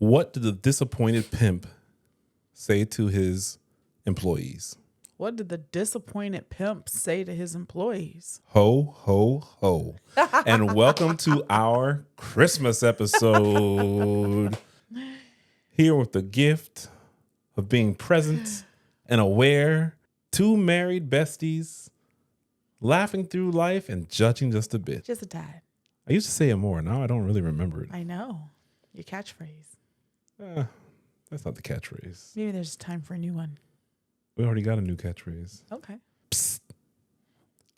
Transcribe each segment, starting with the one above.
What did the disappointed pimp say to his employees? What did the disappointed pimp say to his employees? Ho, ho, ho. And welcome to our Christmas episode. Here with the gift of being present and aware. Two married besties laughing through life and judging just a bit. Just a tad. I used to say it more. Now I don't really remember it. I know. Your catchphrase. That's not the catchphrase. Maybe there's time for a new one. We already got a new catchphrase. Okay. Psst.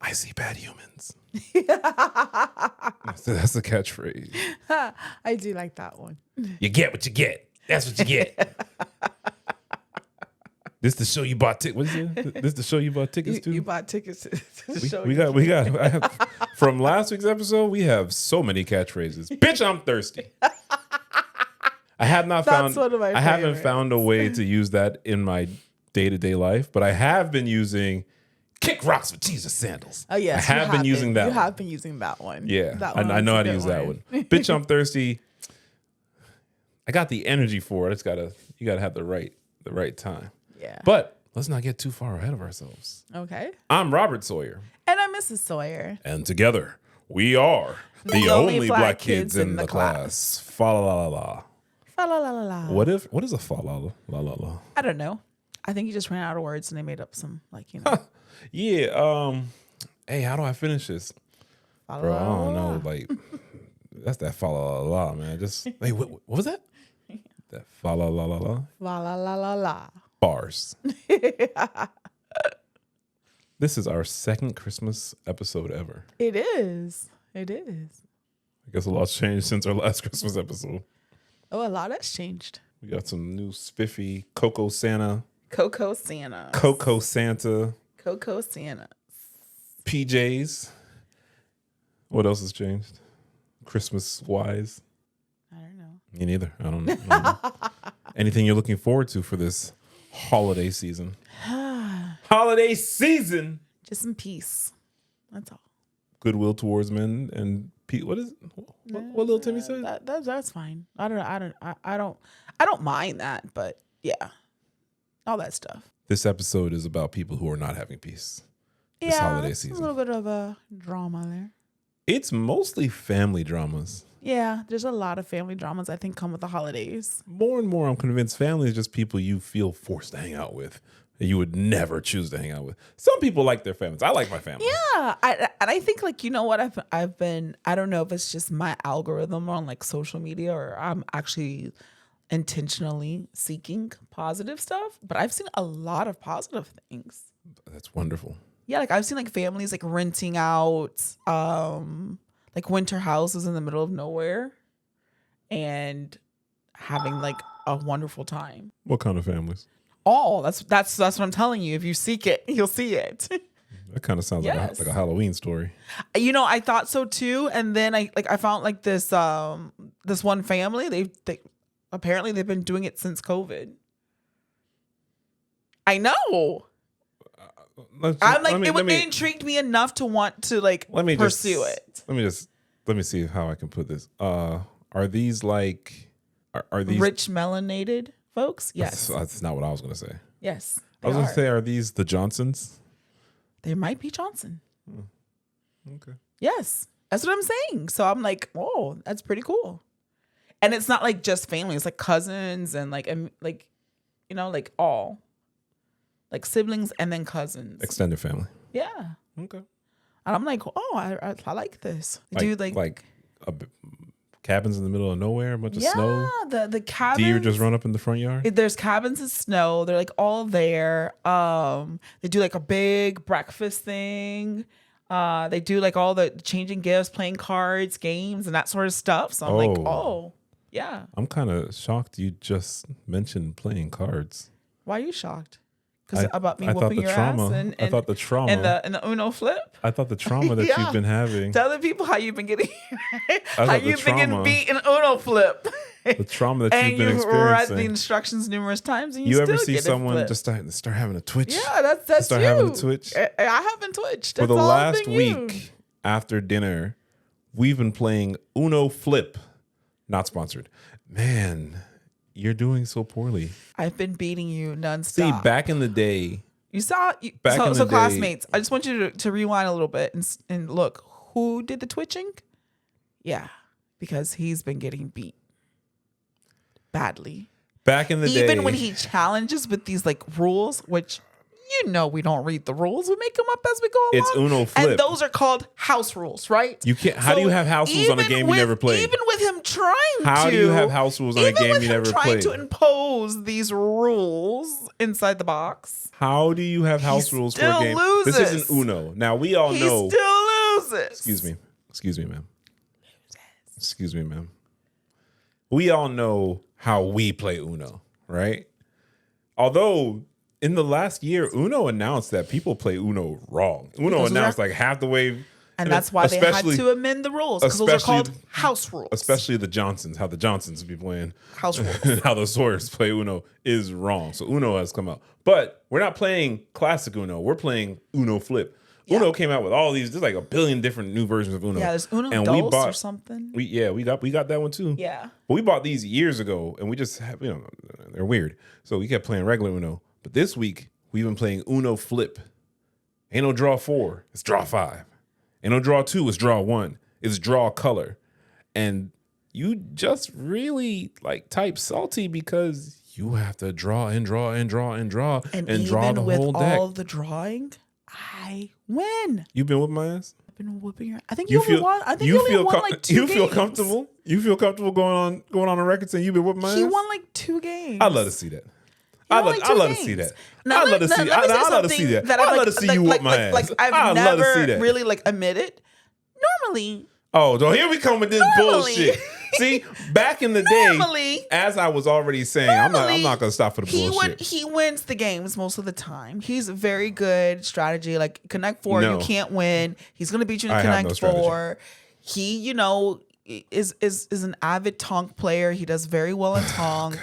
I see bad humans. That's the catchphrase. I do like that one. You get what you get. That's what you get. This the show you bought tickets. What is it? This the show you bought tickets to? You bought tickets to the show. We got. From last week's episode, we have so many catchphrases. Bitch, I'm thirsty. I have not That's found. one of my I haven't favorites. found a way to use that in my day-to-day life, but I have been using kick rocks with Jesus sandals. Oh yes, I have been using that. You one. have been using that one. Yeah, That I know how to was a use good that one. Bitch, I'm thirsty. I got the energy for it. You gotta have the right time. Yeah. But let's not get too far ahead of ourselves. Okay. I'm Robert Sawyer. And I'm Mrs. Sawyer. And together we are the only black kids in the class. Fa la la la. Fa la la la la. What is a fa la la la la? I don't know. I think you just ran out of words and they made up some Yeah. Hey, how do I finish this? Fa la Bro, la I don't la. know. Like, that's that fa la la la, man. Just hey, what was that? That fa la la la la. La la la la la. Bars. This is our second Christmas episode ever. It is. It is. I guess a lot's changed since our last Christmas episode. Oh, a lot has changed. We got some new spiffy Coco Santa. Coco Santa. Coco Santa. Coco Santa. PJs. What else has changed? Christmas wise? I don't know. Me neither. I don't know. Anything you're looking forward to for this holiday season? Holiday season. Just some peace. That's all. Goodwill towards men and what is it? What little Timmy said? That's fine. I don't mind that, but yeah, all that stuff. This episode is about people who are not having peace this holiday season. A little bit of a drama there. It's mostly family dramas. Yeah, there's a lot of family dramas I think come with the holidays. More and more, I'm convinced family is just people you feel forced to hang out with. And you would never choose to hang out with. Some people like their families. I like my family. Yeah, I think like you know what I've been. I don't know if it's just my algorithm on like social media or I'm actually intentionally seeking positive stuff. But I've seen a lot of positive things. That's wonderful. Yeah, like I've seen like families like renting out like winter houses in the middle of nowhere and having like a wonderful time. What kind of families? Oh, that's what I'm telling you. If you seek it, you'll see it. That kind of sounds Yes. like a Halloween story. You know, I thought so too, and then I found like this one family. They apparently they've been doing it since COVID. I know. It intrigued me enough to want to like pursue it. Let me see how I can put this. Are these like are these Rich melanated folks? Yes. That's not what I was going to say. Yes. I was going to say, are these the Johnsons? They might be Johnson. Okay. Yes. That's what I'm saying. So I'm like, oh, that's pretty cool. And it's not like just family. It's like cousins and like you know, like all. Like siblings and then cousins. Extended family. Yeah. Okay. And I'm like, oh, I like this. They do like cabins in the middle of nowhere, a bunch of snow. Yeah, the cabins. Deer just run up in the front yard. There's cabins in snow. They're like all there. They do like a big breakfast thing. They do like all the changing gifts, playing cards, games, and that sort of stuff. So I'm like, oh, yeah. I'm kind of shocked you just mentioned playing cards. Why are you shocked? Because about me I thought whooping the your trauma. ass and I thought the trauma and the Uno flip. I thought the trauma that Yeah. you've been having. Tell the people how you've been getting how thought the you've been getting trauma- beat in Uno flip. The trauma that And you've been you've read experiencing. the instructions numerous times, and You you ever still see get someone flipped. just start having a twitch? Yeah, that's start you. having a twitch? I haven't twitched. For That's the all last been you. week after dinner, we've been playing Uno Flip. Not sponsored. Man, You're doing so poorly. I've been beating you See, nonstop. back in the day, You saw Back in the day- classmates. I just want you to rewind a little bit and look who did the twitching. Yeah, because he's been getting beat badly. back in the day, Even when he challenges with these like rules, which we don't read the rules, we make them up as we go along. It's Uno flip. and those are called house rules, right? You can't. How do you have house rules on a even game you never played? Even with him trying How to, do you have house rules on a even game with you him never trying played? to impose these rules inside the box, How do you have house rules for a still game? loses. This isn't Uno. Now we all he know. still loses. Excuse me, ma'am. Excuse me, ma'am. We all know how we play Uno, right? Although in the last year, Uno announced that people play Uno wrong. Uno Because announced like half the way. And that's why they had to amend the rules, because those are called house rules. Especially the Johnsons, how the Johnsons be playing House rules. how the Sawyers play Uno is wrong. So Uno has come out. But we're not playing classic Uno. We're playing Uno Flip. Yeah. Uno came out with all these. There's like a billion different new versions of Uno. Yeah, there's Uno and Dos we bought, or something. we got that one too. Yeah. But we bought these years ago, and we just have, they're weird. So we kept playing regular Uno. But this week we've been playing Uno Flip. Ain't no draw 4, it's draw 5. Ain't no draw 2, it's draw 1. It's draw color. And you just really like type salty because you have to draw and draw and draw and draw and draw the with whole deck. all the drawing, I win. You've been whipping my ass? I've been whooping your. I think you only won. I think you only won like 2 you feel games. comfortable? You feel comfortable going on a record saying you've been whipping my ass? He won like 2 games. I'd love to see that. He I'd won love, like 2 I'd love to games. see that. Now, I'd love to see. let me say I'd love to something see that. that I'd I'm love to see you whip my ass. Like I've I'd love to see never that. really like admitted. Normally, Oh, so here we come with this bullshit. See, back in the Normally- day, as I was already saying, I'm not gonna stop for the bullshit. he wins the games most of the time. He's a very good strategy. Like Connect 4, No. you can't win. He's gonna beat you in I have Connect no strategy. 4. He, is an avid Tonk player. He does very well in Tonk.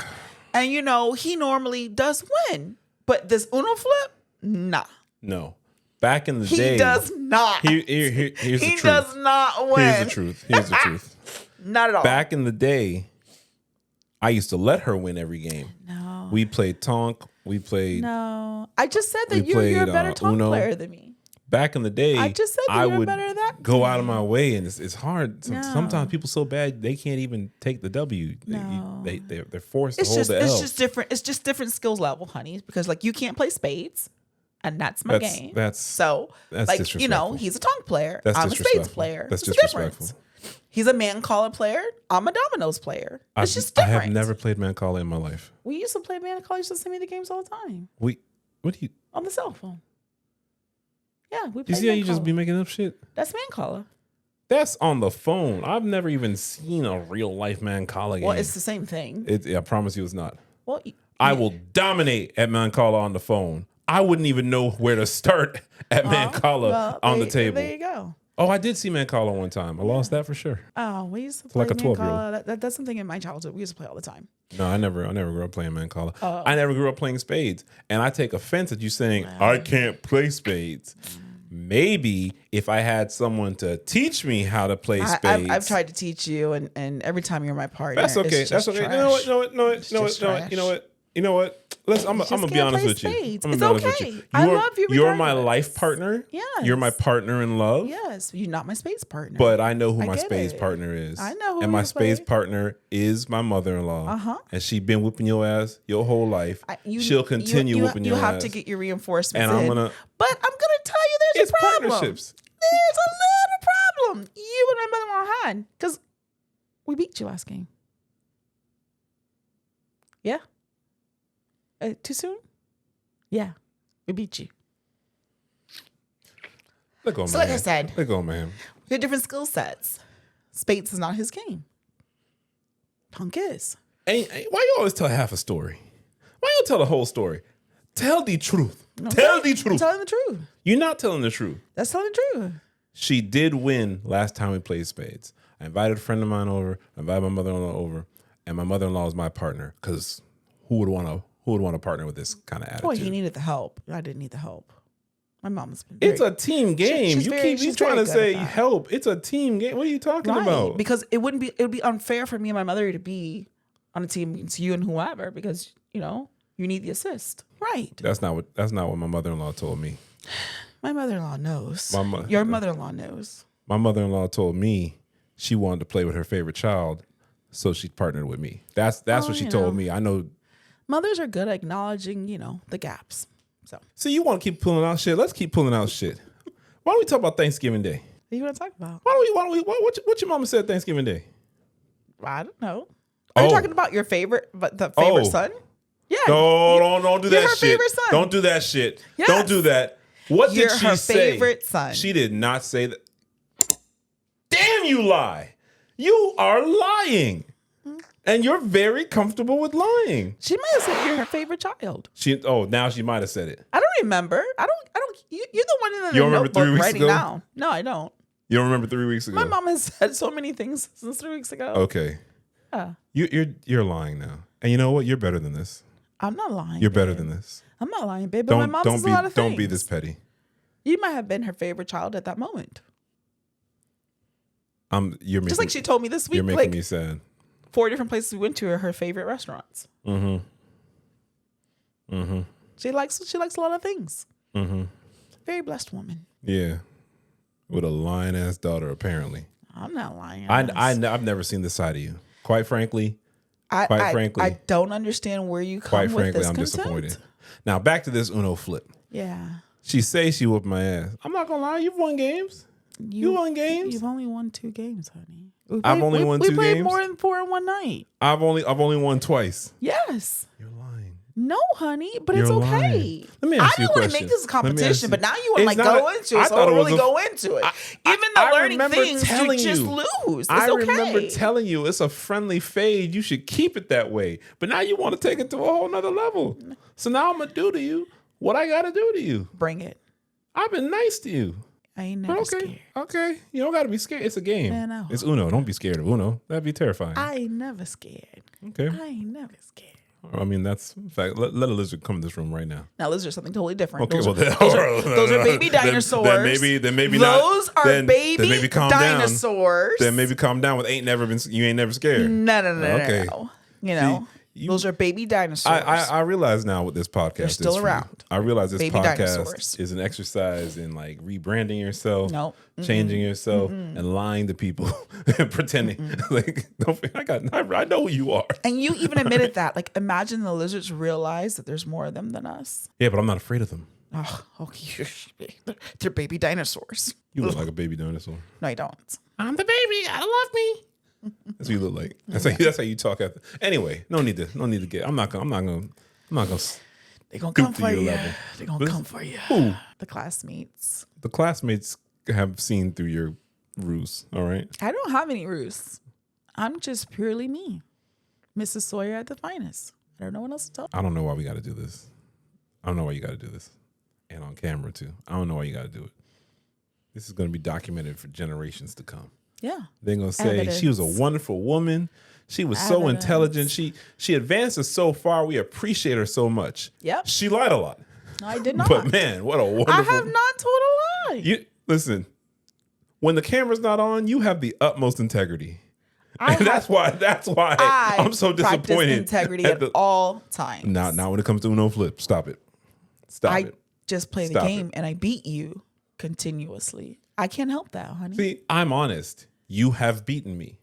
And he normally does win. But this Uno Flip, nah. No. Back in the He day, does not. here's the He truth. does not win. Here's the truth. Here's the truth. Not at all. Back in the day, I used to let her win every game. No. We played Tonk. We played. No. I just said that We you're a played, better Tonk Uno. player than me. Back in the day, I just said that I you were would better at that go out game. of my way, and it's hard. No. Sometimes people so bad they can't even take the W. No. They're forced It's to hold just the L. it's just different. It's just different skills level, honey. Because like you can't play spades, and that's my game. That's like disrespectful. he's a Tonk player. That's I'm a spades disrespectful. player. That's There's a disrespectful. difference. He's a man caller player. I'm a dominoes player. It's just I different. have never played Mancala in my life. We used to play man caller. Used to send me the games all the time What do you? on the cell phone. Yeah, we. You played see how you man just caller. be making up shit? That's man caller. That's on the phone. I've never even seen a real life Mancala game. Well, it's the same thing. I promise you, it's not. Well, I will dominate at Mancala on the phone. I wouldn't even know where to start at Mancala on the table. There you go. Oh, I did see Mancala one time. I lost that for sure. Oh, we used to play like a 12-year-old. That's something in my childhood. We used to play all the time. No, I never grew up playing Mancala. I never grew up playing spades. And I take offense at you saying I can't play spades. Maybe if I had someone to teach me how to play spades. I've tried to teach you, and every time you're my partner, That's okay. it's That's just okay. trash. You know what? I'm gonna be honest with you. Spades. I'm It's gonna be honest okay. with you. I love you You're my regardless. life partner. Yes. You're my partner in love. Yes, you're not my spades partner. But I know who I my get spades it. partner is. I know who And my your spades play- partner is my mother-in-law. Uh-huh. And she been whipping your ass your whole life. She'll continue whipping your ass. You have to get your reinforcements And I'm in. gonna- But I'm gonna tell you, there's It's a problem. partnerships. There's a little problem. You and my mother-in-law had, because we beat you last game. Yeah. Too soon? Yeah, we beat you. Look on So man. like I said, Look on man. we have different skill sets. Spades is not his game. Punk is. Why you always tell half a story? Why you don't tell the whole story? Tell the truth. Tell the I'm truth. telling the truth. You're not telling the truth. That's telling the truth. She did win last time we played spades. I invited a friend of mine over. I invited my mother-in-law over, and my mother-in-law is my partner. Because who would want to partner with this kind of attitude? Boy, he needed the help. I didn't need the help. My mom's been. It's a team game. she's You trying to say help. It's a team game. What are you talking about? Because it would be unfair for me and my mother to be on a team against you and whoever because, you know, you need the assist. Right. That's not what my mother-in-law told me. My mother-in-law knows. Your mother-in-law knows. My mother-in-law told me she wanted to play with her favorite child, so she partnered with me. That's what she told me. I know. Mothers are good at acknowledging, you know, the gaps. So you want to keep pulling out shit? Let's keep pulling out shit. Why don't we talk about Thanksgiving Day? What do you want to talk about? What your mama said Thanksgiving Day? I don't know. Are you talking about your favorite son? Yeah. No, don't do that her shit. Favorite son. Don't do that shit. Yes. Don't do that. What did she her say? Favorite son. She did not say that. Damn, you lie. You are lying. And you're very comfortable with lying. She might have said you're her favorite child. Now she might have said it. I don't remember. I don't. You're the one in the you remember 3 weeks writing ago? down. No, I don't. You don't remember 3 weeks ago? My mom has said so many things since 3 weeks ago. Okay. Yeah. You're lying now. And you know what? You're better than this. I'm not lying. You're better than this. I'm not lying, babe. But my mom says a lot of things. Don't be this petty. You might have been her favorite child at that moment. Just like she told me this week. You're making me sad. 4 different places we went to are her favorite restaurants. Mm-hmm. Mm-hmm. She likes a lot of things. Mm-hmm. Very blessed woman. Yeah. With a lying ass daughter, apparently. I'm not lying. I've never seen this side of you. Quite frankly. I don't understand where you come with this I'm contempt. Disappointed. Now back to this Uno flip. Yeah. She says she whooped my ass. I'm not gonna lie, you've won games. You won games. You've only won 2 games, honey. I've only won 2 games. We played more than 4 in one night. I've only won twice. Yes. You're lying. No, honey, but it's okay. Lying. Let me ask you a question. I didn't want to make this a competition, but now you want to go into it. So I don't really go into it. Even the learning things, you just lose. It's I okay. remember telling you it's a friendly fade. You should keep it that way. But now you want to take it to a whole nother level. So now I'm going to do to you what I got to do to you. Bring it. I've been nice to you. I ain't never scared. Okay. You don't got to be scared. It's a game. Man, it's Uno. Don't be scared of Uno. That'd be terrifying. I ain't never scared. Okay. I ain't never scared. I mean, that's in fact. Let a lizard come in this room right now. Now, lizard's something totally different. Okay, those are baby dinosaurs. Then maybe those not. Those are baby then maybe calm dinosaurs. Down. Then maybe calm down with you ain't never scared. No. Okay. No. You know. Those are baby dinosaurs. I realize now what this podcast They're still is. Around. I realize this baby podcast dinosaurs. is an exercise in like rebranding yourself, changing yourself, and lying to people and pretending like I know who you are. And you even admitted that. Like, imagine the lizards realize that there's more of them than us. Yeah, but I'm not afraid of them. Oh, okay. They're baby dinosaurs. You look like a baby dinosaur. No, I don't. I'm the baby. I love me. That's what you look like. That's how you talk. Anyway, no need to get. I'm not gonna. They're gonna come for you. They're gonna come for you. Who? The classmates. The classmates have seen through your ruse. All right. I don't have any ruse. I'm just purely me, Mrs. Sawyer at the finest. I don't know what else to tell. I don't know why we got to do this. I don't know why you got to do this, and on camera too. I don't know why you got to do it. This is going to be documented for generations to come. Yeah. They're going to say she was a wonderful woman. She was so intelligent. She advanced us so far. We appreciate her so much. Yep. She lied a lot. No, I did not. But man, what a wonderful. I have not told a lie. Listen, when the camera's not on, you have the utmost integrity. That's why I'm so disappointed. Integrity at all times. Now when it comes to Uno flip, stop it. I just play the game and I beat you continuously. I can't help that, honey. See, I'm honest. You have beaten me.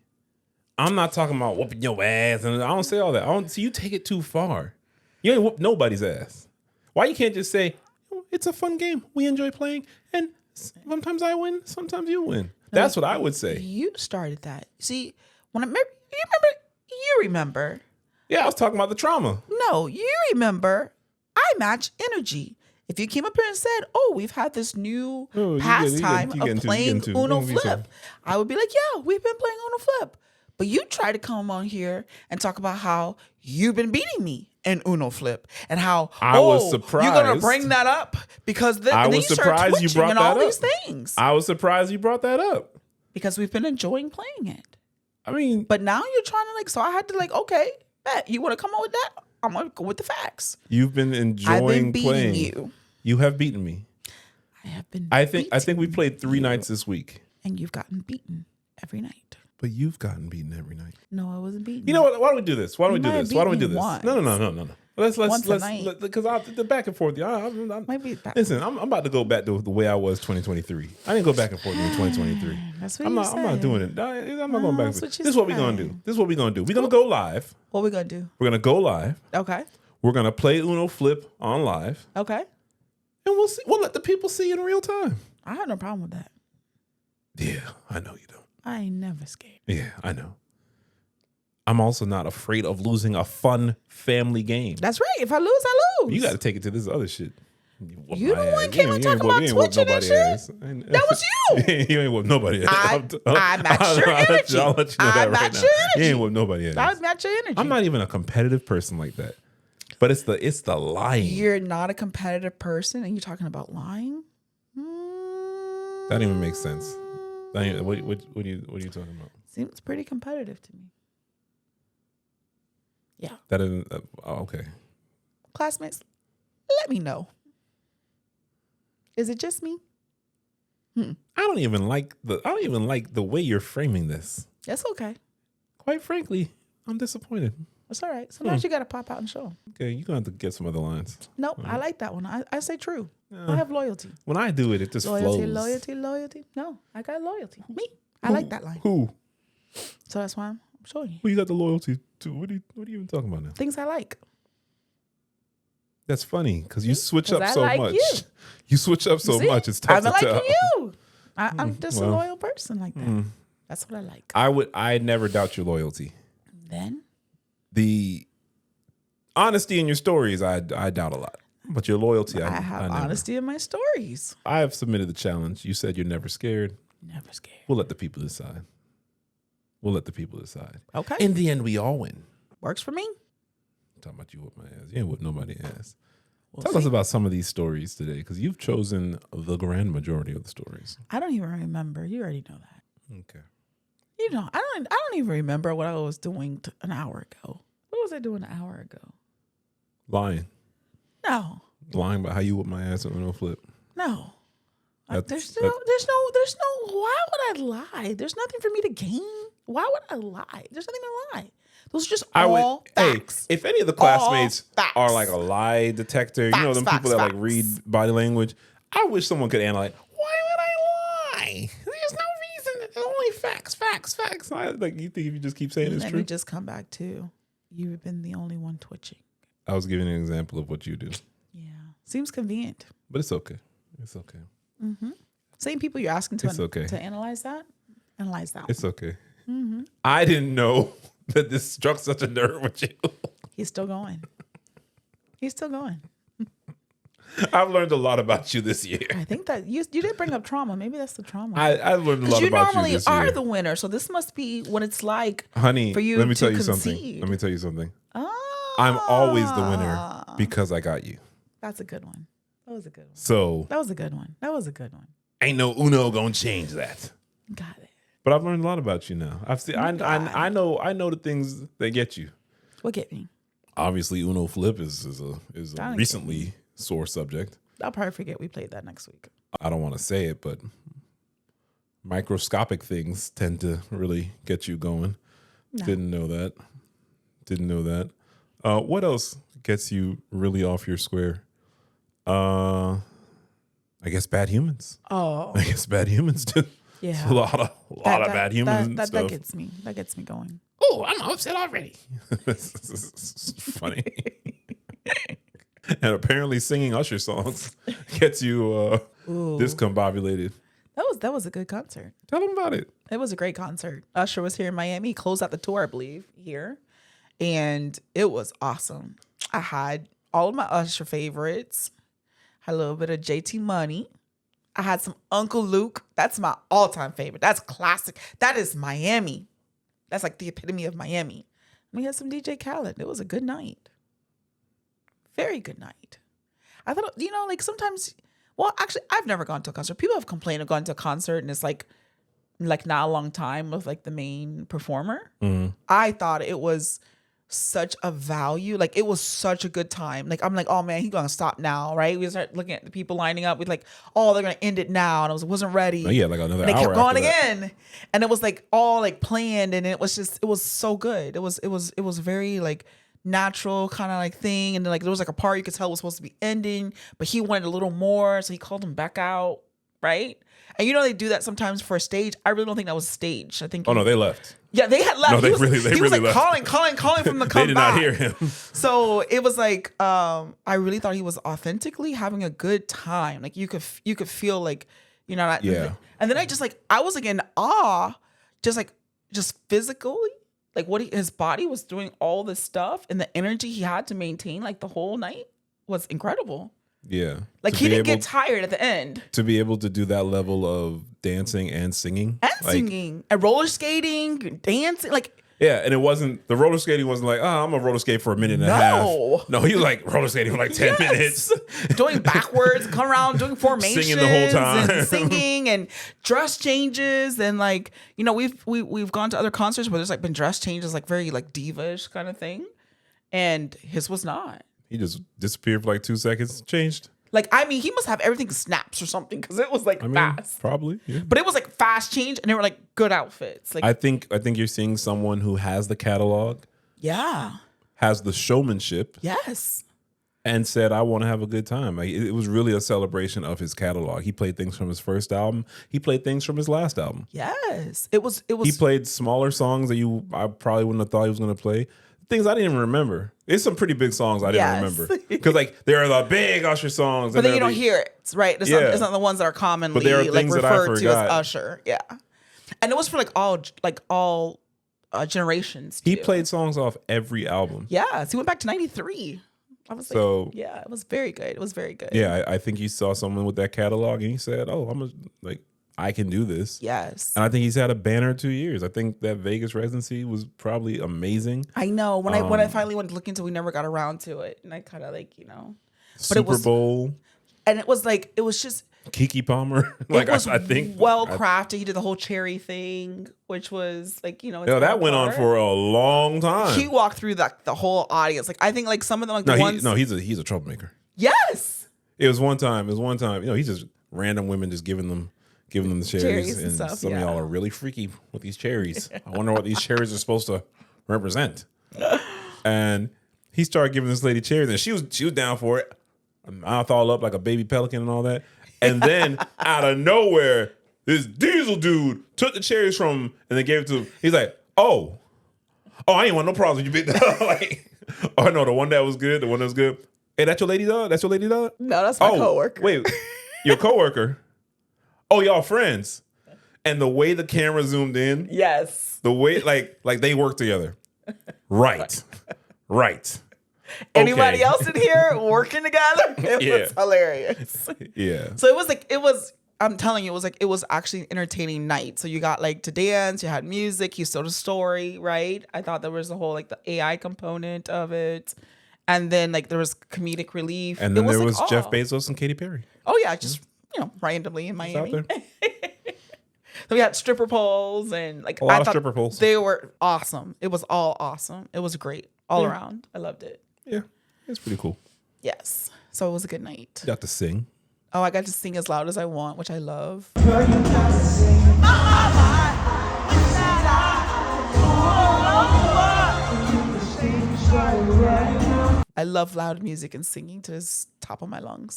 I'm not talking about whooping your ass, and I don't say all that. See, you take it too far. You ain't whooped nobody's ass. Why you can't just say, it's a fun game. We enjoy playing, and sometimes I win, sometimes you win. That's what I would say. You started that. See, when you remember. Yeah, I was talking about the trauma. No, you remember. I match energy. If you came up here and said, we've had this new pastime of playing Uno Flip, I would be like, yeah, we've been playing Uno Flip. But you try to come on here and talk about how you've been beating me in Uno Flip and how, I was surprised. You're going to bring that up because then you start twitching and all these things. I was surprised you brought that up. Because we've been enjoying playing it. I mean. But now you're trying to so I had to okay, bet. You want to come up with that? I'm going to go with the facts. You've been enjoying playing. I've been beating you. You have beaten me. I have been. I think we played 3 nights this week, and you've gotten beaten every night. But you've gotten beaten every night. No, I wasn't beaten. You know what? Why don't we do this? Why don't we do this? Why don't we do this? Once. No. Let's because the back and forth. Maybe back. Listen, I'm about to go back to the way I was 2023. I didn't go back and forth in 2023. That's what I'm you not doing it. I'm not going back. That's what This is what we're gonna do. We're gonna go live. What we gonna do? We're gonna go live. Okay. We're gonna play Uno Flip on live, Okay. and we'll see. We'll let the people see in real time. I have no problem with that. Yeah, I know you don't. I ain't never scared. Yeah, I know. I'm also not afraid of losing a fun family game. That's right. If I lose, I lose. You got to take it to this other shit. You the one came and talking about twitching and shit. That was you. You ain't whoop nobody. I match your energy. I'll let you know that right now. You ain't whoop nobody. I match your energy. I'm not even a competitive person like that. But it's the lying. You're not a competitive person, and you're talking about lying. That don't even make sense. What are you talking about? Seems pretty competitive to me. Yeah. That isn't okay. Classmates, let me know. Is it just me? I don't even like the way you're framing this. That's okay. Quite frankly, I'm disappointed. That's all right. Sometimes you got to pop out and show them. Okay, you're going to have to get some other lines. Nope, I like that one. I say true. I have loyalty. When I do it, it just Loyalty, flows. loyalty. No, I got loyalty. Me. I like that line. Who? So that's why I'm showing you. Who you got the loyalty to? What are you even talking about now? Things I like. That's funny because you switch up I so like much. you. You switch up so much. It's tough I'm to tell. liking you. I'm just a loyal person like that. That's what I like. I never doubt your loyalty. Then? The honesty in your stories, I doubt a lot. But your loyalty, I have honesty in my stories. I have submitted the challenge. You said you're never scared. Never scared. We'll let the people decide. Okay. In the end, we all win. Works for me. I'm talking about you whoop my ass. You ain't whoop nobody ass. Tell us about some of these stories today, because you've chosen the grand majority of the stories. I don't even remember. You already know that. Okay. You know, I don't even remember what I was doing an hour ago. What was I doing an hour ago? Lying. No. Lying about how you whoop my ass on Uno Flip. No. There's no. Why would I lie? There's nothing for me to gain. Why would I lie? There's nothing to lie. Those are just all facts. Hey, if any of the classmates are like a lie detector, you know them people that like read body language. I wish someone could analyze. Why would I lie? There's no reason. There's only facts. Like, you think if you just keep saying it's Let true? me just come back to you've been the only one twitching. I was giving an example of what you do. Yeah, seems convenient. But it's okay. It's okay. Mm-hmm. Same people you're asking to analyze that. Analyze that. It's okay. Mm-hmm. I didn't know that this struck such a nerve with you. He's still going. I've learned a lot about you this year. I think that you did bring up trauma. Maybe that's the trauma. I learned a lot about you this year. Because you normally are the winner, so this must be what it's like, honey. For you let me to tell you concede. something. I'm always the winner because I got you. That's a good one. That was a good one. So that was a good one. Ain't no Uno gonna change that. Got it. But I've learned a lot about you now. I've seen. I know the things that get you. What get me? Obviously, Uno Flip is a recently sore subject. I'll probably forget we played that next week. I don't want to say it, but microscopic things tend to really get you going. No. Didn't know that. What else gets you really off your square? I guess bad humans. Oh, I guess bad humans too. Yeah, a lot of bad humans. That gets me. That gets me going. Oh, I'm upset already. This is funny. And apparently, singing Usher songs gets you discombobulated. That was a good concert. Tell them about it. It was a great concert. Usher was here in Miami. He closed out the tour, I believe, here, and it was awesome. I had all of my Usher favorites. Had a little bit of JT Money. I had some Uncle Luke. That's my all-time favorite. That's classic. That is Miami. That's like the epitome of Miami. We had some DJ Khaled. It was a good night. Very good night. I thought, like sometimes, well, actually, I've never gone to a concert. People have complained of going to a concert and it's like not a long time with like the main performer. Mm-hmm. I thought it was such a value. Like it was such a good time. Like I'm like, oh man, he's gonna stop now, right? We start looking at the people lining up. We like, oh, they're gonna end it now, and I wasn't ready. Oh, yeah, like another and they hour kept going after that. again, and it was like all like planned, and it was so good. It was very like natural kind of like thing, and then like there was like a part you could tell was supposed to be ending, but he wanted a little more, so he called him back out, right? And you know they do that sometimes for a stage. I really don't think that was a stage. I think. Oh no, they left. Yeah, they had left. No, He was really like left. calling from the come They did back. not hear him. So it was like I really thought he was authentically having a good time. Like you could feel like, you know, that, Yeah. And then I was like in awe, just physically, like his body was doing all this stuff, and the energy he had to maintain like the whole night was incredible. Yeah. Like he didn't get tired at the end. To be able to do that level of dancing and singing. And singing and roller skating, dancing, like yeah, and it wasn't, the roller skating wasn't like, oh, I'm gonna roller skate for a minute and a half. No, he was like roller skating for like 10 minutes. Doing backwards, come around, doing formations. Singing the whole time. And singing and dress changes. And like, you know, we've gone to other concerts where there's like been dress changes, like very like diva-ish kind of thing. And his was not. He just disappeared for like 2 seconds, changed. Like, I mean, he must have everything snaps or something because it was like fast. Probably. Yeah. But it was like fast change and they were like good outfits. Like I think you're seeing someone who has the catalog, yeah. has the showmanship, Yes. and said, I want to have a good time. Like, it was really a celebration of his catalog. He played things from his first album. He played things from his last album. Yes. It was He played smaller songs that I probably wouldn't have thought he was going to play. Things I didn't even remember. It's some pretty big songs I didn't remember. Because like there are the big Usher songs. But then you don't hear it, right? It's not the ones that are commonly but there are like things that I referred to forgot. as Usher. Yeah. And it was for like all generations. He too. played songs off every album. Yes. He went back to 93. I was like, So yeah, it was very good. It was very good. yeah, I think he saw someone with that catalog and he said, oh, I can do this. Yes. And I think he's had a banner 2 years. I think that Vegas residency was probably amazing. I know. When I finally went to look into it, we never got around to it. And I kind of like, you know. But Super Bowl. And it was just. Keke Palmer. Like, it was I think. well crafted. He did the whole cherry thing, which was like, you know. That went on for a long time. He walked through the whole audience. Like, I think like some of them, like he's a troublemaker. Yes. It was one time, you know, he's just random women just giving them the cherries and stuff, some of y'all are really freaky with these cherries. I wonder what these cherries are supposed to represent. And he started giving this lady cherries, and she was down for it. Mouth all up like a baby pelican and all that. And then out of nowhere, this Diesel dude took the cherries from him and then gave it to him. He's like, oh, I ain't want no problems with you, bitch. Like, oh no, the one that was good. Hey, that's your lady dog? That's your lady dog? No, that's my coworker. Wait, your coworker? Oh, y'all friends. And the way the camera zoomed in. Yes. The way like they work together. Right. Anybody else in here working together? It was hilarious. Yeah. So I'm telling you, it was actually an entertaining night. So you got like to dance, you had music, you told a story, right? I thought there was a whole like the AI component of it. And then like there was comedic relief. And then there was Jeff Bezos and Katy Perry. Oh yeah, just randomly in Miami. So we had stripper poles and like a lot of stripper poles. They were awesome. It was all awesome. It was great all around. I loved it. Yeah, it's pretty cool. Yes. So it was a good night. You got to sing. Oh, I got to sing as loud as I want, which I love. I love loud music and singing to the top of my lungs.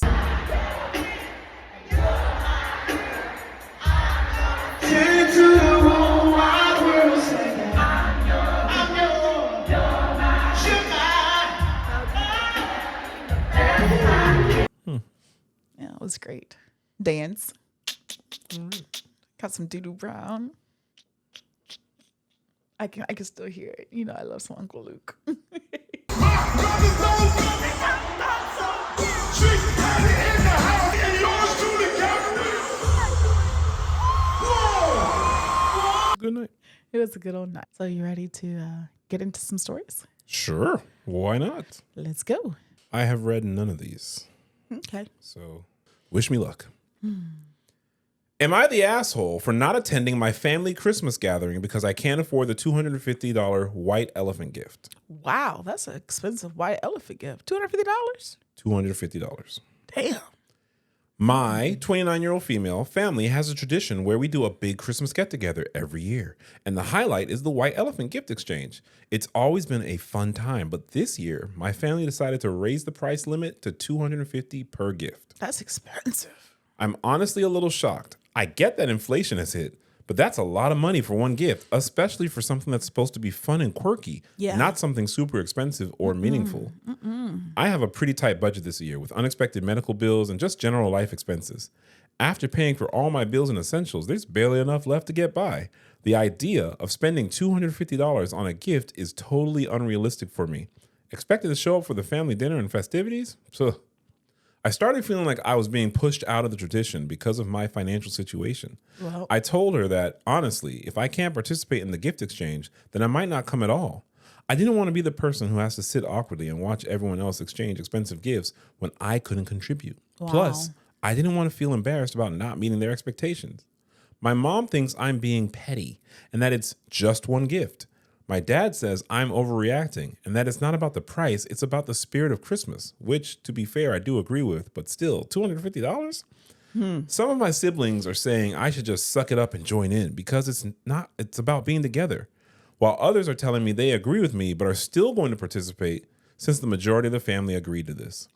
Yeah, it was great. Dance. Got some doo-doo brown. I can still hear it. You know I love some Uncle Luke. Good night. It was a good old night. So you ready to get into some stories? Sure. Why not? Let's go. I have read none of these. Okay. So wish me luck. Am I the asshole for not attending my family Christmas gathering because I can't afford the $250 white elephant gift? Wow, that's an expensive white elephant gift. $250? $250. Damn. My 29-year-old female family has a tradition where we do a big Christmas get-together every year, and the highlight is the white elephant gift exchange. It's always been a fun time, but this year, my family decided to raise the price limit to $250 per gift. That's expensive. I'm honestly a little shocked. I get that inflation has hit, but that's a lot of money for one gift, especially for something that's supposed to be fun and quirky, not something super expensive or meaningful. I have a pretty tight budget this year with unexpected medical bills and just general life expenses. After paying for all my bills and essentials, there's barely enough left to get by. The idea of spending $250 on a gift is totally unrealistic for me. Expected to show up for the family dinner and festivities? So I started feeling like I was being pushed out of the tradition because of my financial situation. Well, I told her that, honestly, if I can't participate in the gift exchange, then I might not come at all. I didn't want to be the person who has to sit awkwardly and watch everyone else exchange expensive gifts when I couldn't contribute. Wow. Plus, I didn't want to feel embarrassed about not meeting their expectations. My mom thinks I'm being petty and that it's just one gift. My dad says I'm overreacting and that it's not about the price, it's about the spirit of Christmas, which, to be fair, I do agree with, but still, $250? Some of my siblings are saying I should just suck it up and join in because it's about being together, while others are telling me they agree with me but are still going to participate since the majority of the family agreed to this.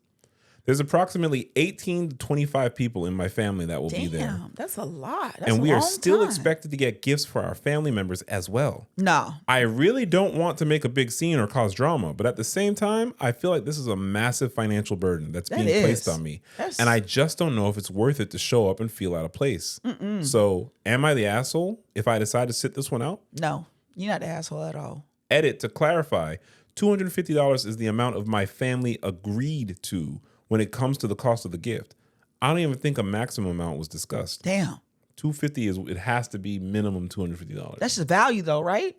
There's approximately 18 to 25 people in my family that will be there. Damn, that's a lot. That's And we a are long still time. expected to get gifts for our family members as well. No. I really don't want to make a big scene or cause drama, but at the same time, I feel like this is a massive financial burden that's being placed on me. And I just don't know if it's worth it to show up and feel out of place. So am I the asshole if I decide to sit this one out? No, you're not the asshole at all. Edit to clarify, $250 is the amount of my family agreed to when it comes to the cost of the gift. I don't even think a maximum amount was discussed. Damn. $250 it has to be minimum $250. That's just value though, right?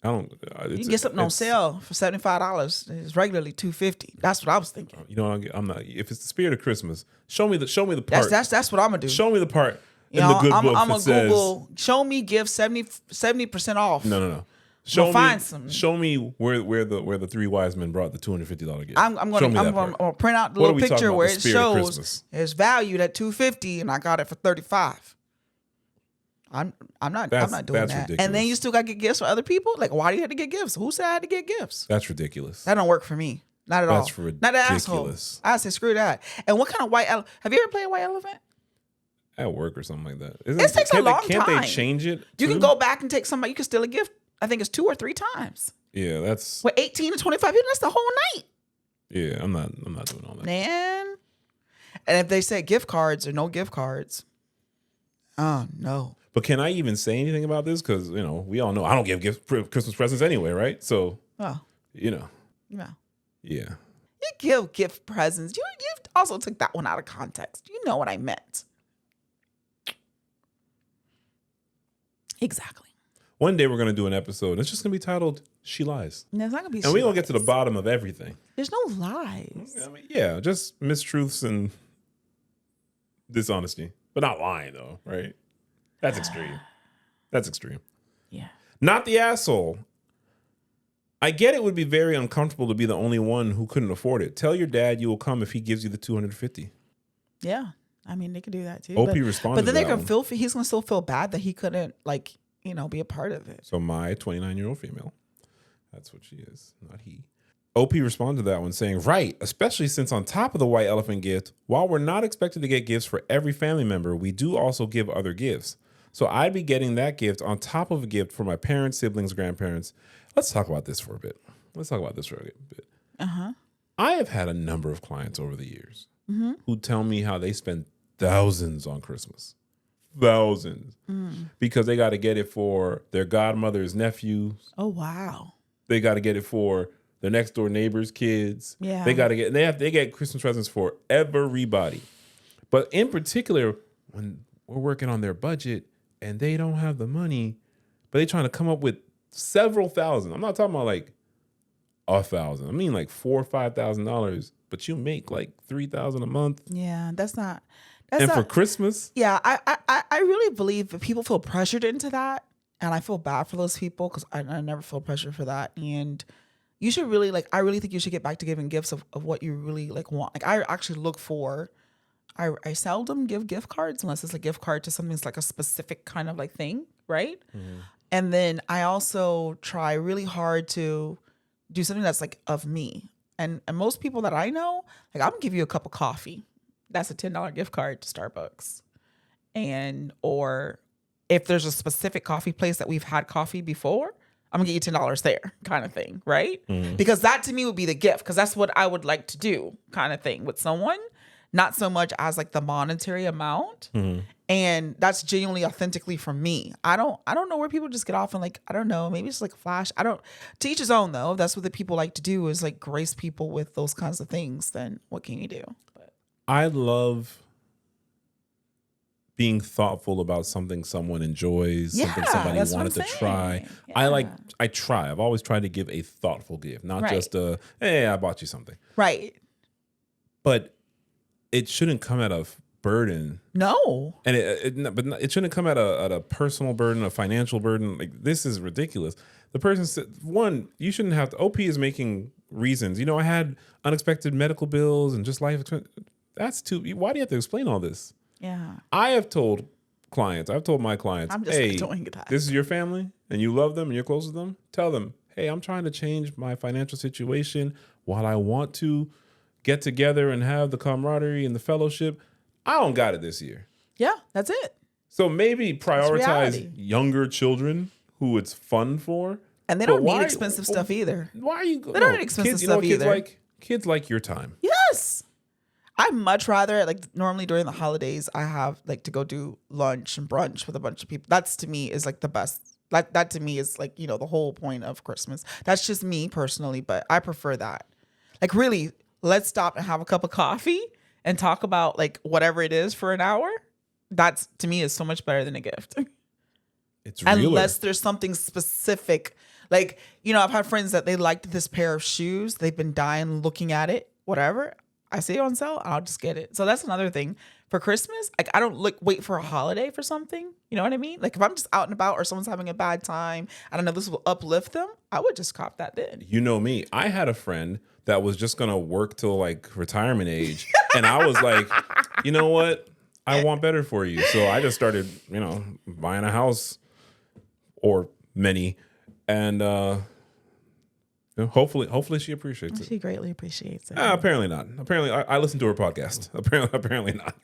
I don't. You can get something on sale for $75. It's regularly $250. That's what I was thinking. You know, I'm not. If it's the spirit of Christmas, show me the part. That's what I'm gonna do. Show me the part in the good book I'm that gonna says, Google. Show me give 70% off. No. We'll find some. Show me where the three wise men brought the $250 gift. I'm gonna print out the little picture where it shows it's valued at $250 and I got it for $35. I'm not doing that. Ridiculous. And then you still got to get gifts for other people. Like, why do you have to get gifts? Who said I had to get gifts? That's ridiculous. That don't work for me. Not at all. That's ridiculous. Not an asshole. I say screw that. And what kind of white elephant? Have you ever played white elephant? At work or something like that. It takes a long time. Can't they change it? You can go back and take somebody. You can steal a gift. I think it's 2 or 3 times. Yeah, that's with 18 to 25 people. That's the whole night. Yeah, I'm not doing all that. Man. And if they say gift cards or no gift cards, oh no. But can I even say anything about this? Because we all know I don't give Christmas presents anyway, right? So, Yeah. Yeah. You give gift presents. You also took that one out of context. You know what I meant. Exactly. One day we're going to do an episode. And it's just going to be titled "She Lies." No, it's not going to be. And we're going to get to the bottom of everything. There's no lies. I mean, yeah, just mistruths and dishonesty, but not lying though, right? That's extreme. That's extreme. Yeah. Not the asshole. I get it would be very uncomfortable to be the only one who couldn't afford it. Tell your dad you will come if he gives you the $250. Yeah. I mean, they could do that too. OP responded. But then they're going to feel, he's going to still feel bad that he couldn't, be a part of it. So my 29-year-old female, that's what she is, not he. OP responded to that one saying, right, especially since on top of the white elephant gift, while we're not expected to get gifts for every family member, we do also give other gifts. So I'd be getting that gift on top of a gift for my parents, siblings, grandparents. Let's talk about this for a bit. Uh-huh. I have had a number of clients over the years who tell me how they spend thousands on Christmas. Thousands. Because they got to get it for their godmother's nephews. Oh, wow. They got to get it for their next door neighbor's kids. Yeah. They get Christmas presents for everybody. But in particular, when we're working on their budget and they don't have the money, but they're trying to come up with several thousand. I'm not talking about like $1,000. I mean like $4,000 or $5,000, but you make like $3,000 a month. Yeah, that's not And for Christmas, yeah, I really believe that people feel pressured into that, and I feel bad for those people because I never feel pressure for that. And you should really like. I really think you should get back to giving gifts of what you really like want. Like I actually look for. I seldom give gift cards unless it's a gift card to something that's like a specific kind of like thing, right? And then I also try really hard to do something that's like of me. And most people that I know, like I'm gonna give you a cup of coffee. That's a $10 gift card to Starbucks. And or if there's a specific coffee place that we've had coffee before, I'm gonna get you $10 there, kind of thing, right? Because that to me would be the gift, because that's what I would like to do, kind of thing, with someone. Not so much as like the monetary amount. And that's genuinely authentically from me. I don't know where people just get off and like, I don't know, maybe it's like a flash. To each his own though. That's what the people like to do, is like grace people with those kinds of things. Then what can you do? But I love being thoughtful about something someone enjoys, something somebody that's what wanted I'm to try. saying. I try. I've always tried to give a thoughtful gift, not Right. just a, hey, I bought you something. Right. But it shouldn't come at a burden. No. And it shouldn't come at a personal burden, a financial burden. Like, this is ridiculous. The person said, one, you shouldn't have to. OP is making reasons. I had unexpected medical bills and just life. That's too. Why do you have to explain all this? Yeah. I've told my clients, I'm just hey, doing that. this is your family and you love them and you're close to them. Tell them, hey, I'm trying to change my financial situation. While I want to get together and have the camaraderie and the fellowship, I don't got it this year. Yeah, that's it. So maybe prioritize reality. younger children who it's fun for. And they don't need expensive stuff either. Why are you? They don't need expensive kids, stuff either. Kids like your time. Yes. I'd much rather, like, normally during the holidays, I have like to go do lunch and brunch with a bunch of people. That's to me is like the best. That to me is like, the whole point of Christmas. That's just me personally, but I prefer that. Like, really, let's stop and have a cup of coffee and talk about like whatever it is for an hour. That's to me is so much better than a gift. It's realer. Unless there's something specific. Like, I've had friends that they liked this pair of shoes. They've been dying looking at it, whatever. I see it on sale, I'll just get it. So that's another thing. For Christmas, like I don't wait for a holiday for something. You know what I mean? Like if I'm just out and about or someone's having a bad time, I don't know, this will uplift them, I would just cop that then. You know me. I had a friend that was just going to work till like retirement age. And I was like, you know what? I want better for you. So I just started, buying a house or many. And hopefully she appreciates it. She greatly appreciates it. Apparently not. Apparently, I listened to her podcast. Apparently not.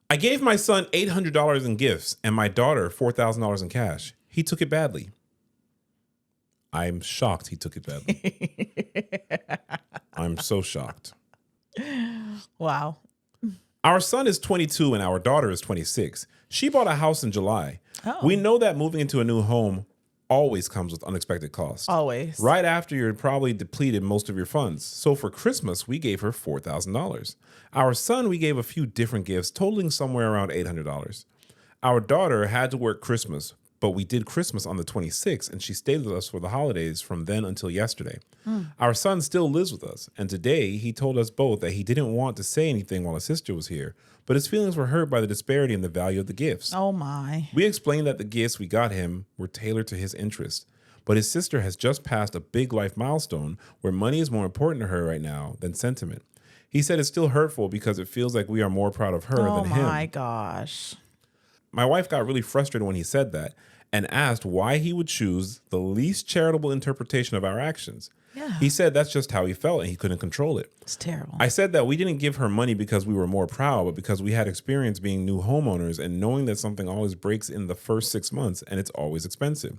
I gave my son $800 in gifts and my daughter $4,000 in cash. He took it badly. I'm shocked he took it badly. I'm so shocked. Wow. Our son is 22 and our daughter is 26. She bought a house in July. Oh. We know that moving into a new home always comes with unexpected costs. Always. Right after you're probably depleted most of your funds. So for Christmas, we gave her $4,000. Our son, we gave a few different gifts, totaling somewhere around $800. Our daughter had to work Christmas, but we did Christmas on the 26th, and she stayed with us for the holidays from then until yesterday. Our son still lives with us, and today he told us both that he didn't want to say anything while his sister was here, but his feelings were hurt by the disparity in the value of the gifts. Oh my. We explained that the gifts we got him were tailored to his interests, but his sister has just passed a big life milestone where money is more important to her right now than sentiment. He said it's still hurtful because it feels like we are more proud of her than him. Oh my gosh. My wife got really frustrated when he said that and asked why he would choose the least charitable interpretation of our actions. Yeah. He said that's just how he felt and he couldn't control it. It's terrible. I said that we didn't give her money because we were more proud, but because we had experience being new homeowners and knowing that something always breaks in the first 6 months and it's always expensive.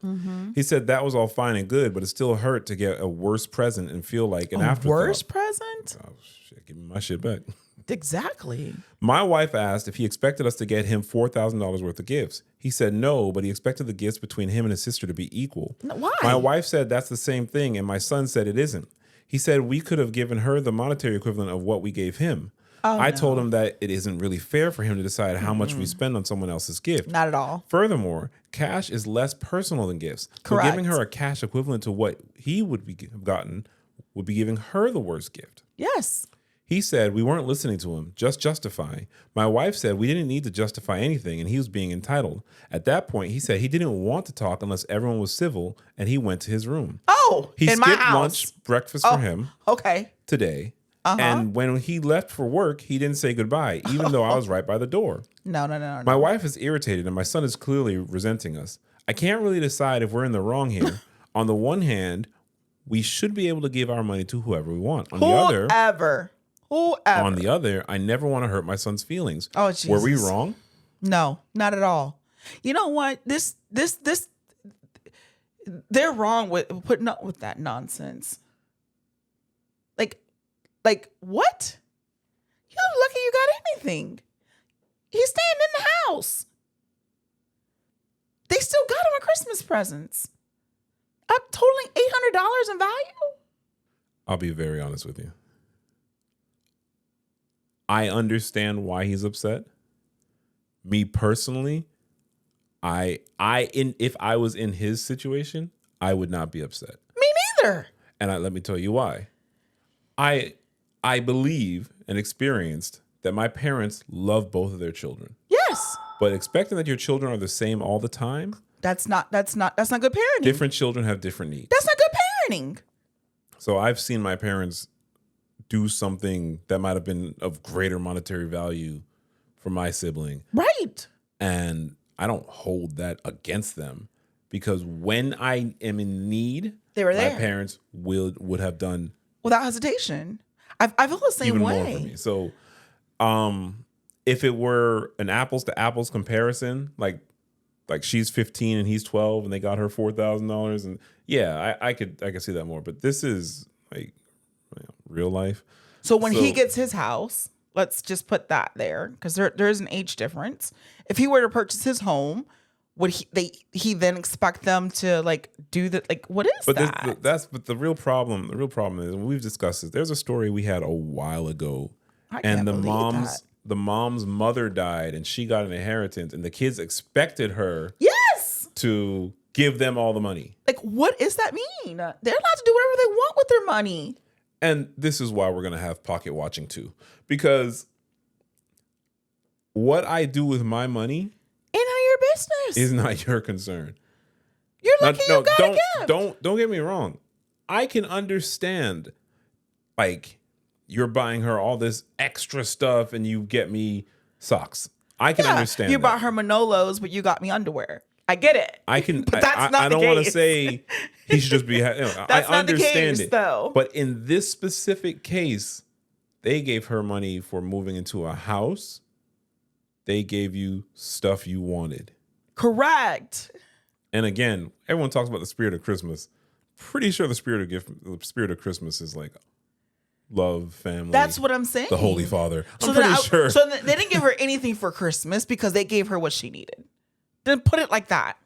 He said that was all fine and good, but it still hurt to get a worse present and feel like an afterthought. Worse present? Oh, shit, give me my shit back. Exactly. My wife asked if he expected us to get him $4,000 worth of gifts. He said no, but he expected the gifts between him and his sister to be equal. No, why? My wife said that's the same thing, and my son said it isn't. He said we could have given her the monetary equivalent of what we gave him. I told him that it isn't really fair for him to decide how much we spend on someone else's gift. Not at all. Furthermore, cash is less personal than gifts. Correct. So giving her a cash equivalent to what he would be gotten would be giving her the worst gift. Yes. He said we weren't listening to him, just justifying. My wife said we didn't need to justify anything and he was being entitled. At that point, he said he didn't want to talk unless everyone was civil and he went to his room. Oh, He in my skipped house. lunch, breakfast for him Okay. today. And when he left for work, he didn't say goodbye, even though I was right by the door. No. My wife is irritated and my son is clearly resenting us. I can't really decide if we're in the wrong here. On the one hand, we should be able to give our money to whoever we want. On Whoever. On the other, I never want to hurt my son's feelings. Oh, Jesus. Were we wrong? No, not at all. You know what? This, they're wrong with putting up with that nonsense. Like what? You're lucky you got anything. He's staying in the house. They still got him a Christmas presents. Up totaling $800 in value. I'll be very honest with you. I understand why he's upset. Me personally, if I was in his situation, I would not be upset. Me neither. And let me tell you why. I believe and experienced that my parents love both of their children. Yes. But expecting that your children are the same all the time, that's not good parenting. different children have different needs. That's not good parenting. So I've seen my parents do something that might have been of greater monetary value for my sibling. Right. And I don't hold that against them because when I am in need, they were my there. parents would have done without hesitation. I feel the same even way. more for me. So if it were an apples to apples comparison, like she's 15 and he's 12 and they got her $4,000 and yeah, I could see that more. But this is like real life. So when he gets his house, let's just put that there because there is an age difference. If he were to purchase his home, would he then expect them to like do that? Like what is that? But the real problem is, and we've discussed this. There's a story we had a while ago, and the mom's mother died, and she got an inheritance, and the kids expected her to give them all the money. Like what does that mean? They're allowed to do whatever they want with their money. And this is why we're gonna have pocket watching too, because what I do with my money ain't none of your business. Is not your concern. You're lucky you got a gift. Don't get me wrong. I can understand, like, you're buying her all this extra stuff and you get me socks. I can understand. You bought her Manolos, but you got me underwear. I get it. I can. But that's not I the don't want to case. say he should just be. That's I not understand the case, it, though. But in this specific case, they gave her money for moving into a house. They gave you stuff you wanted. Correct. And again, everyone talks about the spirit of Christmas. Pretty sure the spirit of Christmas is like love, family. That's what I'm saying. The Holy Father. So I'm pretty sure. So they didn't give her anything for Christmas because they gave her what she needed. Then put it like that.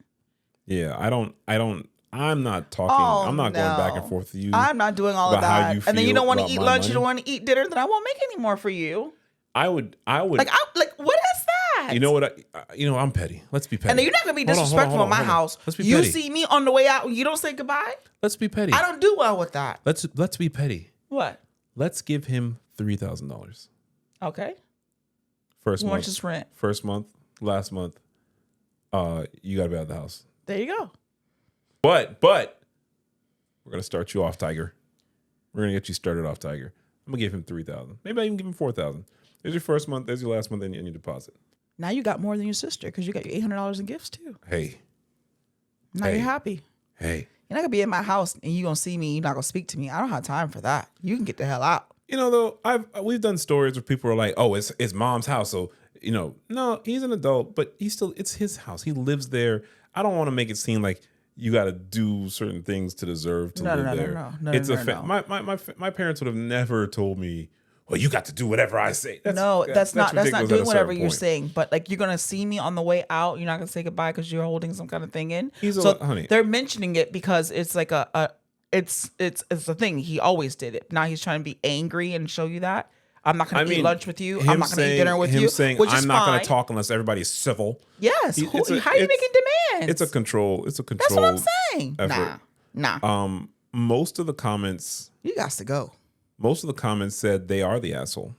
Yeah, I'm not talking. Oh, I'm not going back and forth with you. I'm not doing all of about how that. you And then you feel don't want to about eat my lunch. money. You don't want to eat dinner. Then I won't make any more for you. I would. Like what is that? You know what? I'm petty. Let's be petty. And then you're not gonna be disrespectful in my house. Let's be you petty. see me on the way out, you don't say goodbye. Let's be petty. I don't do well with that. Let's be petty. What? Let's give him $3,000. Okay. First month. How much is rent? First month. Last month. You got to be out of the house. There you go. But we're gonna start you off, Tiger. We're gonna get you started off, Tiger. I'm gonna give him $3,000. Maybe I even give him $4,000. There's your first month. There's your last month, and your deposit. Now you got more than your sister because you got your $800 in gifts too. Hey. Now you're happy. Hey. You're not gonna be in my house and you gonna see me. You're not gonna speak to me. I don't have time for that. You can get the hell out. You know, though, we've done stories where people are like, "Oh, it's mom's house," so no, he's an adult, but it's his house. He lives there. I don't want to make it seem like you got to do certain things to deserve to live there. No. It's no. My parents would have never told me, "Well, you got to do whatever I say." That's not doing whatever you're point. saying. But like you're gonna see me on the way out. You're not gonna say goodbye because you're holding some kind of thing in. Honey. They're mentioning it because it's like it's a thing. He always did it. Now he's trying to be angry and show you that. I'm not going to eat lunch with you. I'm not going to eat dinner with you. Saying, I'm not going to talk unless everybody's civil. Yes. How are you making demands? It's a control. That's what I'm saying. Effort. Nah. Most of the comments. You got to go. Most of the comments said they are the asshole.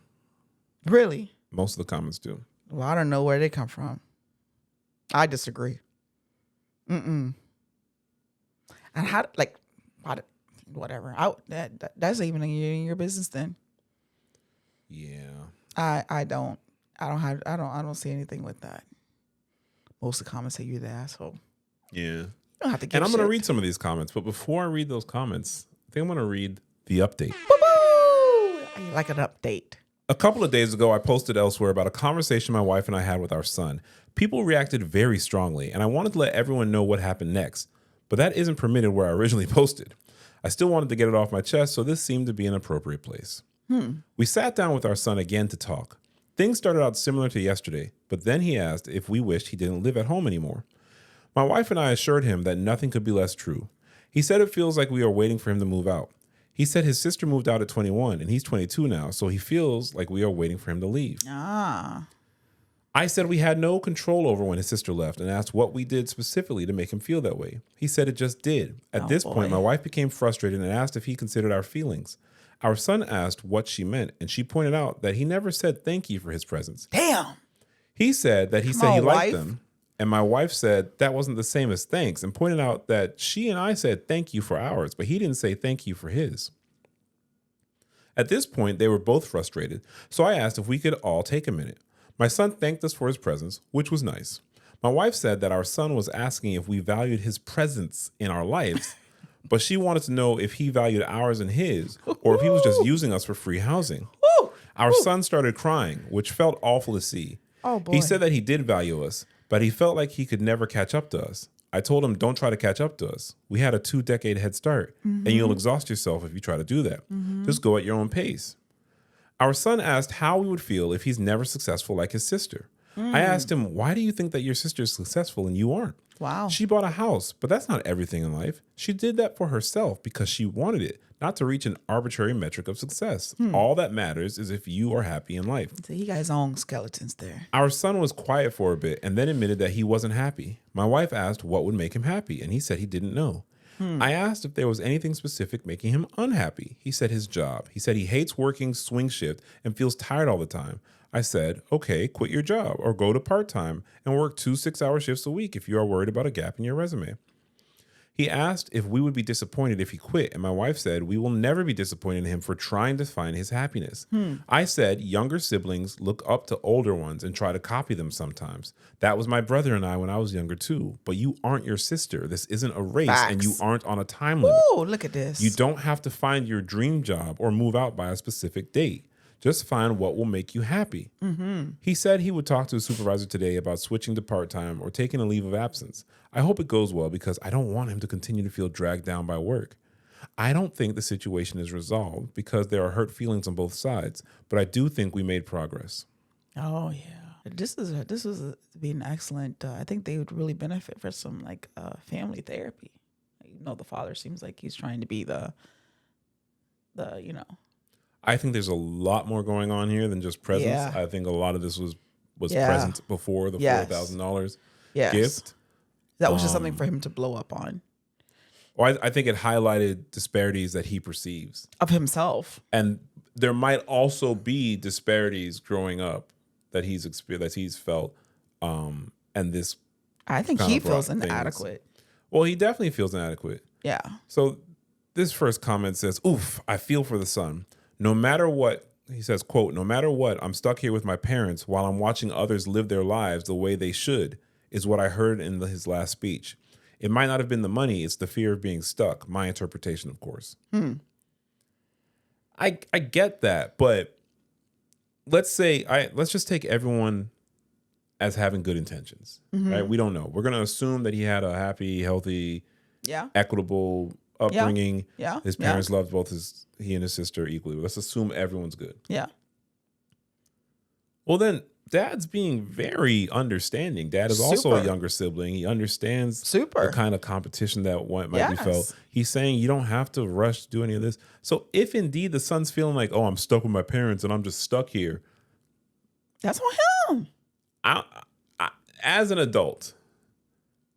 Really? Most of the comments do. Well, I don't know where they come from. I disagree. And how, like, whatever. That's even in your business then. Yeah. I don't see anything with that. Most of the comments say you're the asshole. Yeah. You don't have to give And I'm going to shit. read some of these comments, but before I read those comments, I think I'm going to read the update. Boo-boo! I like an update. A couple of days ago, I posted elsewhere about a conversation my wife and I had with our son. People reacted very strongly, and I wanted to let everyone know what happened next. But that isn't permitted where I originally posted. I still wanted to get it off my chest, so this seemed to be an appropriate place. We sat down with our son again to talk. Things started out similar to yesterday, but then he asked if we wished he didn't live at home anymore. My wife and I assured him that nothing could be less true. He said it feels like we are waiting for him to move out. He said his sister moved out at 21 and he's 22 now, so he feels like we are waiting for him to leave. I said we had no control over when his sister left and asked what we did specifically to make him feel that way. He said it just did. At this point, my wife became frustrated and asked if he considered our feelings. Our son asked what she meant, and she pointed out that he never said thank you for his presents. Damn. He said that he said he liked them, and my wife said that wasn't the same as thanks and pointed out that she and I said thank you for ours, but he didn't say thank you for his. At this point, they were both frustrated, so I asked if we could all take a minute. My son thanked us for his presents, which was nice. My wife said that our son was asking if we valued his presence in our lives, but she wanted to know if he valued ours and his, or if he was just using us for free housing. Our son started crying, which felt awful to see. Oh, boy. He said that he did value us, but he felt like he could never catch up to us. I told him, don't try to catch up to us. We had a 2-decade head start, and you'll exhaust yourself if you try to do that. Just go at your own pace. Our son asked how we would feel if he's never successful like his sister. I asked him, why do you think that your sister is successful and you aren't? Wow. She bought a house, but that's not everything in life. She did that for herself because she wanted it, not to reach an arbitrary metric of success. All that matters is if you are happy in life. So he got his own skeletons there. Our son was quiet for a bit and then admitted that he wasn't happy. My wife asked what would make him happy, and he said he didn't know. I asked if there was anything specific making him unhappy. He said his job. He said he hates working swing shift and feels tired all the time. I said, okay, quit your job or go to part-time and work 2 6-hour shifts a week if you are worried about a gap in your resume. He asked if we would be disappointed if he quit, and my wife said we will never be disappointed in him for trying to find his happiness. I said younger siblings look up to older ones and try to copy them sometimes. That was my brother and I when I was younger too, but you aren't your sister. This isn't a race. Facts. And you aren't on a time limit. Oh, look at this. You don't have to find your dream job or move out by a specific date. Just find what will make you happy. He said he would talk to his supervisor today about switching to part-time or taking a leave of absence. I hope it goes well because I don't want him to continue to feel dragged down by work. I don't think the situation is resolved because there are hurt feelings on both sides, but I do think we made progress. Oh, yeah. This is being excellent. I think they would really benefit for some like family therapy. You know, the father seems like he's trying to be the I think there's a lot more going on here than just presents. Yeah. I think a lot of this was Yeah. presents before the $4,000 gift. That was just something for him to blow up on. Or I think it highlighted disparities that he perceives. Of himself. And there might also be disparities growing up that he's experienced, that he's felt, and this. I think he feels inadequate. Well, he definitely feels inadequate. Yeah. So this first comment says, "Oof, I feel for the son. No matter what," he says, quote, "no matter what, I'm stuck here with my parents while I'm watching others live their lives the way they should," is what I heard in his last speech. It might not have been the money, it's the fear of being stuck. My interpretation, of course. I get that, but let's just take everyone as having good intentions, right? We don't know. We're going to assume that he had a happy, healthy, equitable upbringing. Yeah. His parents loved both he and his sister equally. Let's assume everyone's good. Yeah. Well, then Dad's being very understanding. Dad is also a younger sibling. He understands the kind of competition that might be felt. He's saying you don't have to rush to do any of this. So if indeed the son's feeling like, oh, I'm stuck with my parents and I'm just stuck here. That's on him. I, as an adult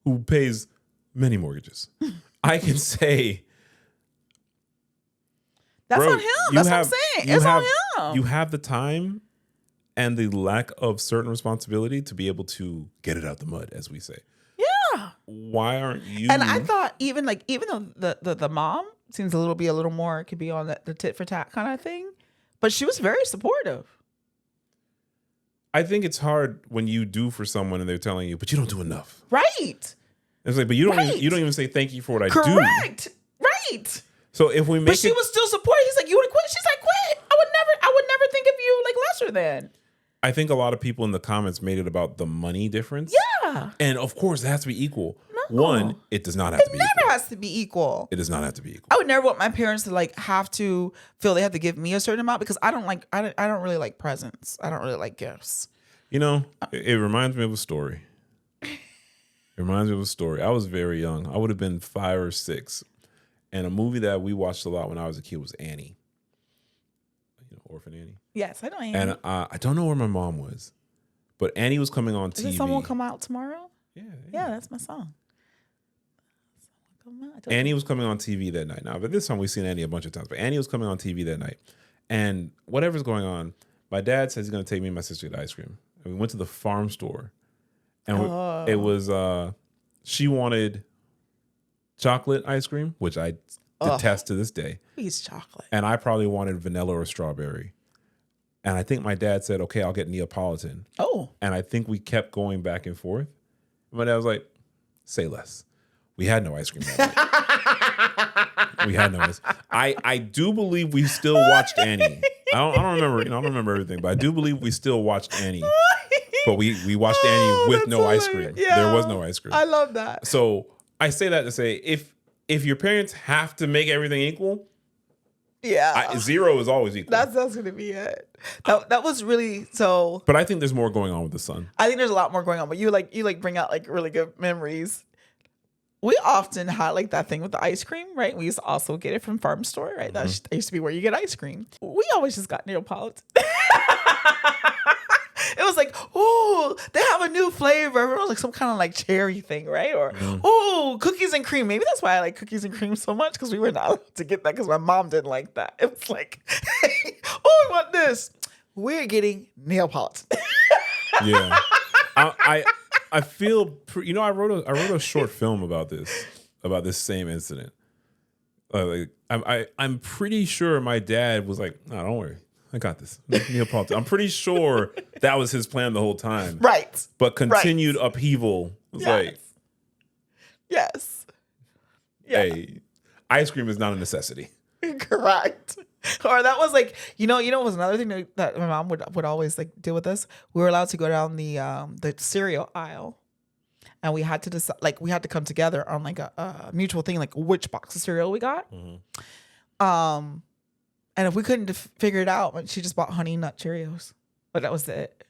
who pays many mortgages, I can say That's Bro, on him. you That's have- what I'm saying. you It's have- on him. You have the time and the lack of certain responsibility to be able to get it out the mud, as we say. Yeah. Why aren't you? And I thought even though the mom seems a little more, could be on the tit for tat kind of thing, but she was very supportive. I think it's hard when you do for someone and they're telling you, but you don't do enough. Right. It's like, but you don't Right. you don't even say thank you for what I do. Correct. Right. So if we make But she was still supportive. He's like, you would quit. She's like, quit. I would never think of you like lesser than. I think a lot of people in the comments made it about the money difference. Yeah. And of course, it has to be equal. No. One, it does not have to be Never equal. has to be equal. It does not have to be equal. I would never want my parents to like have to feel they have to give me a certain amount because I don't really like presents. I don't really like gifts. You know, it reminds me of a story. It reminds me of a story. I was very young. I would have been 5 or 6. And a movie that we watched a lot when I was a kid was Annie. You know, Orphan Annie. Yes, I know. Annie. And I don't know where my mom was, but Annie was coming on TV. Does someone come out tomorrow? Yeah. Yeah, that's my song. Annie was coming on TV that night. Now, but this time we've seen Annie a bunch of times, but Annie was coming on TV that night. And whatever's going on, my dad says he's going to take me and my sister to ice cream. And we went to the farm store. And it was, she wanted chocolate ice cream, which I detest to this day. Please, chocolate. And I probably wanted vanilla or strawberry. And I think my dad said, okay, I'll get Neapolitan. Oh. And I think we kept going back and forth. My dad was like, say less. We had no ice cream that night. We had no ice. I do believe we still watched Annie. I don't remember, I don't remember everything, but I do believe we still watched Annie. But we watched Annie with no ice cream. Yeah. There was no ice cream. I love that. So I say that to say, if your parents have to make everything equal, Yeah. 0 is always equal. That's going to be it. That was really so. But I think there's more going on with the son. I think there's a lot more going on. But you bring out like really good memories. We often had like that thing with the ice cream, right? We used to also get it from farm store, right? That used to be where you get ice cream. We always just got Neapolitan. It was like, oh, they have a new flavor. It was like some kind of like cherry thing, right? Or, oh, cookies and cream. Maybe that's why I like cookies and cream so much because we were not allowed to get that because my mom didn't like that. It was like, oh, I want this. We're getting Neapolitan. Yeah. I feel, I wrote a short film about this same incident. I'm pretty sure my dad was like, no, don't worry. I got this. Neapolitan. I'm pretty sure that was his plan the whole time. Right. But continued upheaval was like, yes. hey, ice cream is not a necessity. Correct. Or that was like, it was another thing that my mom would always like do with us. We were allowed to go down the cereal aisle. And we had to decide, like, we had to come together on like a mutual thing, like which box of cereal we got. Mm-hmm. And if we couldn't figure it out, she just bought Honey Nut Cheerios. But that was it.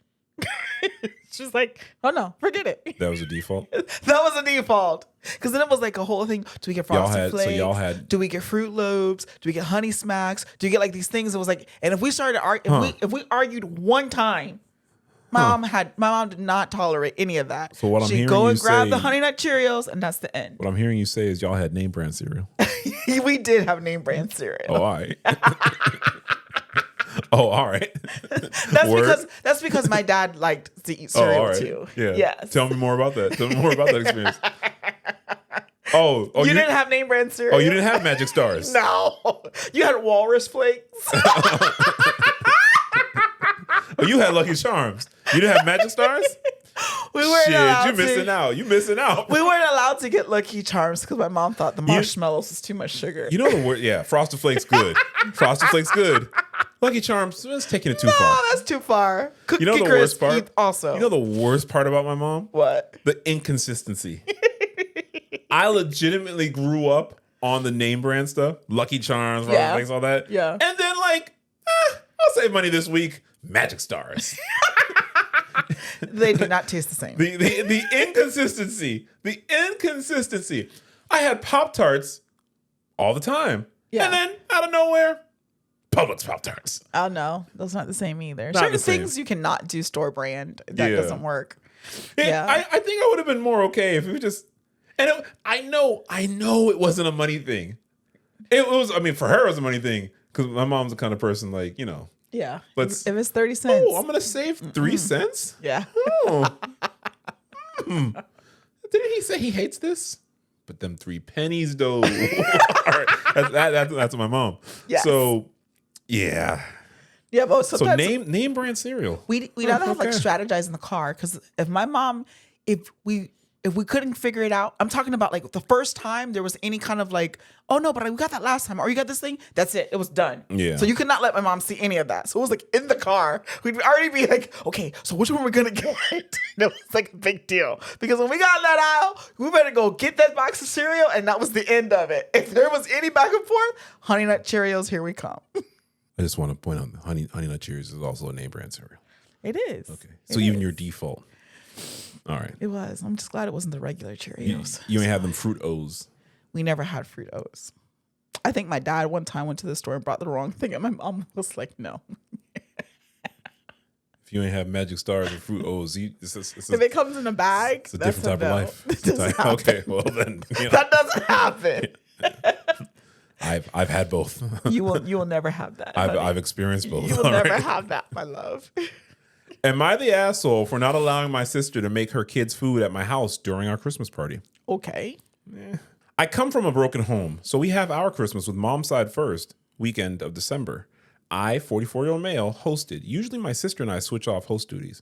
She's like, oh no, forget it. That was a default? That was a default. Because then it was like a whole thing. Do we get Frosted Flakes? Do we get Fruit Loops? Do we get Honey Smacks? Do you get like these things? It was like, and if we started if we argued one time, my mom did not tolerate any of that. So what I'm hearing She'd go and grab say- the Honey Nut Cheerios, and that's the end. What I'm hearing you say is y'all had name brand cereal. We did have name brand cereal. Oh, all right. Oh, all right. That's because my dad liked to eat cereal all right. too. Yeah. Yes. Tell me more about that. Tell me more about that experience. Oh, you didn't have name brand cereal? Oh, you didn't have Magic Stars? No. You had Walrus Flakes. Oh, you had Lucky Charms. You didn't have Magic Stars? We weren't allowed you're missing out. You missing out. We weren't allowed to get Lucky Charms because my mom thought the marshmallows was too much sugar. You know the word? Yeah, Frosted Flakes good. Frosted Flakes good. Lucky Charms, that's taking it too far. No, that's too far. Cookie You know the Crisp worst part? Also. You know the worst part about my mom? What? The inconsistency. I legitimately grew up on the name brand stuff. Lucky Charms, Frosted Flakes, all that. Yeah. And then I'll save money this week. Magic Stars. They do not taste the same. The inconsistency. The inconsistency. I had Pop-Tarts all the time. Yeah. And then out of nowhere, Publix Pop-Tarts. Oh no, those aren't the same either. Not Certain the same. things you cannot do store brand. That doesn't work. Yeah. I think I would have been more okay if it was just. And I know it wasn't a money thing. It was. I mean, for her, it was a money thing Because my mom's the kind of person like, Yeah. Let's- if it's 30 cents. oh, I'm going to save 3 cents? Yeah. Oh. Didn't he say he hates this? But them 3 pennies, though. All right. That's my mom. Yes. So, yeah. Yeah, but So sometimes name brand cereal. we'd rather have like okay. strategize in the car, because if my mom, if we couldn't figure it out, I'm talking about like the first time there was any kind of like, oh no, but we got that last time, or you got this thing, that's it. It was done. Yeah. So you could not let my mom see any of that. So it was like in the car, we'd already be like, okay, so which one we're gonna get? It was like a big deal. Because when we got in that aisle, we better go get that box of cereal, and that was the end of it. If there was any back and forth, Honey Nut Cheerios, here we come. I just want to point out Honey Nut Cheerios is also a name brand cereal. It is. Okay. So even your default. All right. It was. I'm just glad it wasn't the regular Cheerios. You ain't have them Fruit O's. We never had Fruit O's. I think my dad one time went to the store and brought the wrong thing, and my mom was like, no. If you ain't have Magic Stars or Fruit O's, it's If it comes in a bag, it's a that's different type no. of life. It doesn't happen. Okay, well then. That doesn't happen. I've had both. You will never have that. honey. I've experienced both. You will All never right. have that, my love. Am I the asshole for not allowing my sister to make her kids food at my house during our Christmas party? Okay. I come from a broken home, so we have our Christmas with mom's side first weekend of December. I, 44-year-old male, hosted. Usually my sister and I switch off host duties.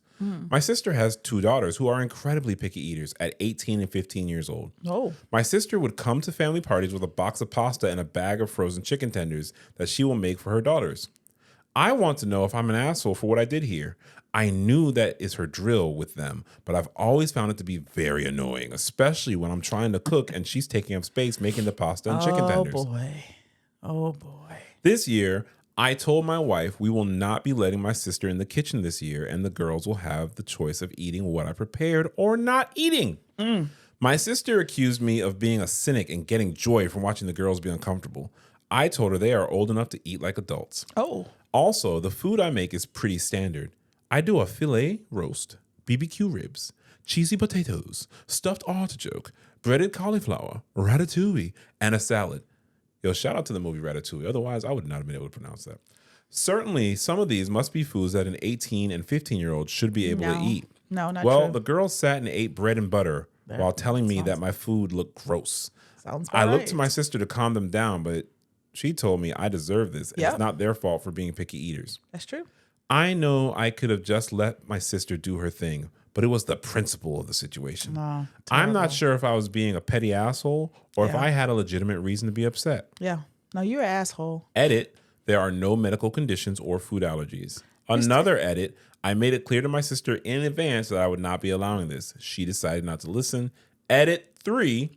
My sister has 2 daughters who are incredibly picky eaters at 18 and 15 years old. Oh. My sister would come to family parties with a box of pasta and a bag of frozen chicken tenders that she will make for her daughters. I want to know if I'm an asshole for what I did here. I knew that is her drill with them, but I've always found it to be very annoying, especially when I'm trying to cook and she's taking up space making the pasta and chicken tenders. Oh boy. This year, I told my wife we will not be letting my sister in the kitchen this year, and the girls will have the choice of eating what I prepared or not eating. My sister accused me of being a cynic and getting joy from watching the girls be uncomfortable. I told her they are old enough to eat like adults. Oh. Also, the food I make is pretty standard. I do a filet roast, BBQ ribs, cheesy potatoes, stuffed artichoke, breaded cauliflower, ratatouille, and a salad. Yo, shout out to the movie Ratatouille. Otherwise, I would not have been able to pronounce that. Certainly, some of these must be foods that an 18 and 15-year-old should be able to eat. No, not Well, true. the girls sat and ate bread and butter while telling me that my food looked gross. Sounds I looked right. to my sister to calm them down, but she told me I deserve this, and Yep. it's not their fault for being picky eaters. That's true. I know I could have just let my sister do her thing, but it was the principle of the situation. No, I'm not sure if I was being a petty asshole or if Yeah. I had a legitimate reason to be upset. Yeah. No, you're an asshole. Edit, there are no medical conditions or food allergies. Another edit, I made it clear to my sister in advance that I would not be allowing this. She decided not to listen. Edit 3,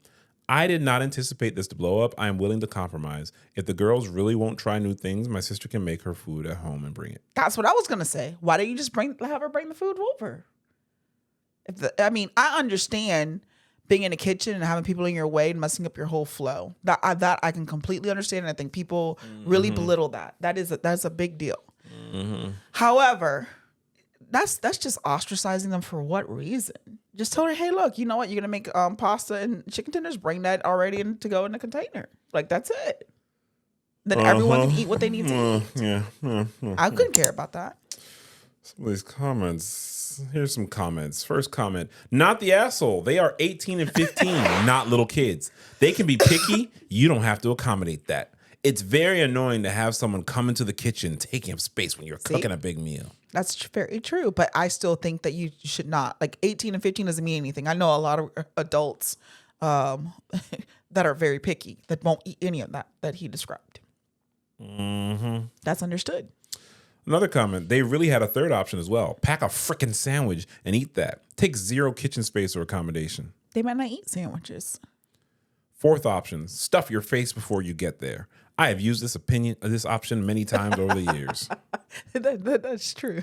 I did not anticipate this to blow up. I am willing to compromise. If the girls really won't try new things, my sister can make her food at home and bring it. That's what I was gonna say. Why don't you just have her bring the food over? I understand being in the kitchen and having people in your way and messing up your whole flow. That I can completely understand. And I think people really belittle that. That's a big deal. However, that's just ostracizing them for what reason? Just tell her, hey, look, you know what? You're gonna make pasta and chicken tenders. Bring that already to go in the container. Like that's it. Then everyone can eat what they need to eat. Yeah. I couldn't care about that. Some of these comments. Here's some comments. First comment. Not the asshole. They are 18 and 15, not little kids. They can be picky. You don't have to accommodate that. It's very annoying to have someone come into the kitchen taking up space when you're cooking a big meal. That's very true, but I still think that you should not. Like 18 and 15 doesn't mean anything. I know a lot of adults that are very picky that won't eat any of that he described. That's understood. Another comment. They really had a third option as well. Pack a frickin' sandwich and eat that. Take 0 kitchen space or accommodation. They might not eat sandwiches. Fourth option. Stuff your face before you get there. I have used this option many times over the years. That's true,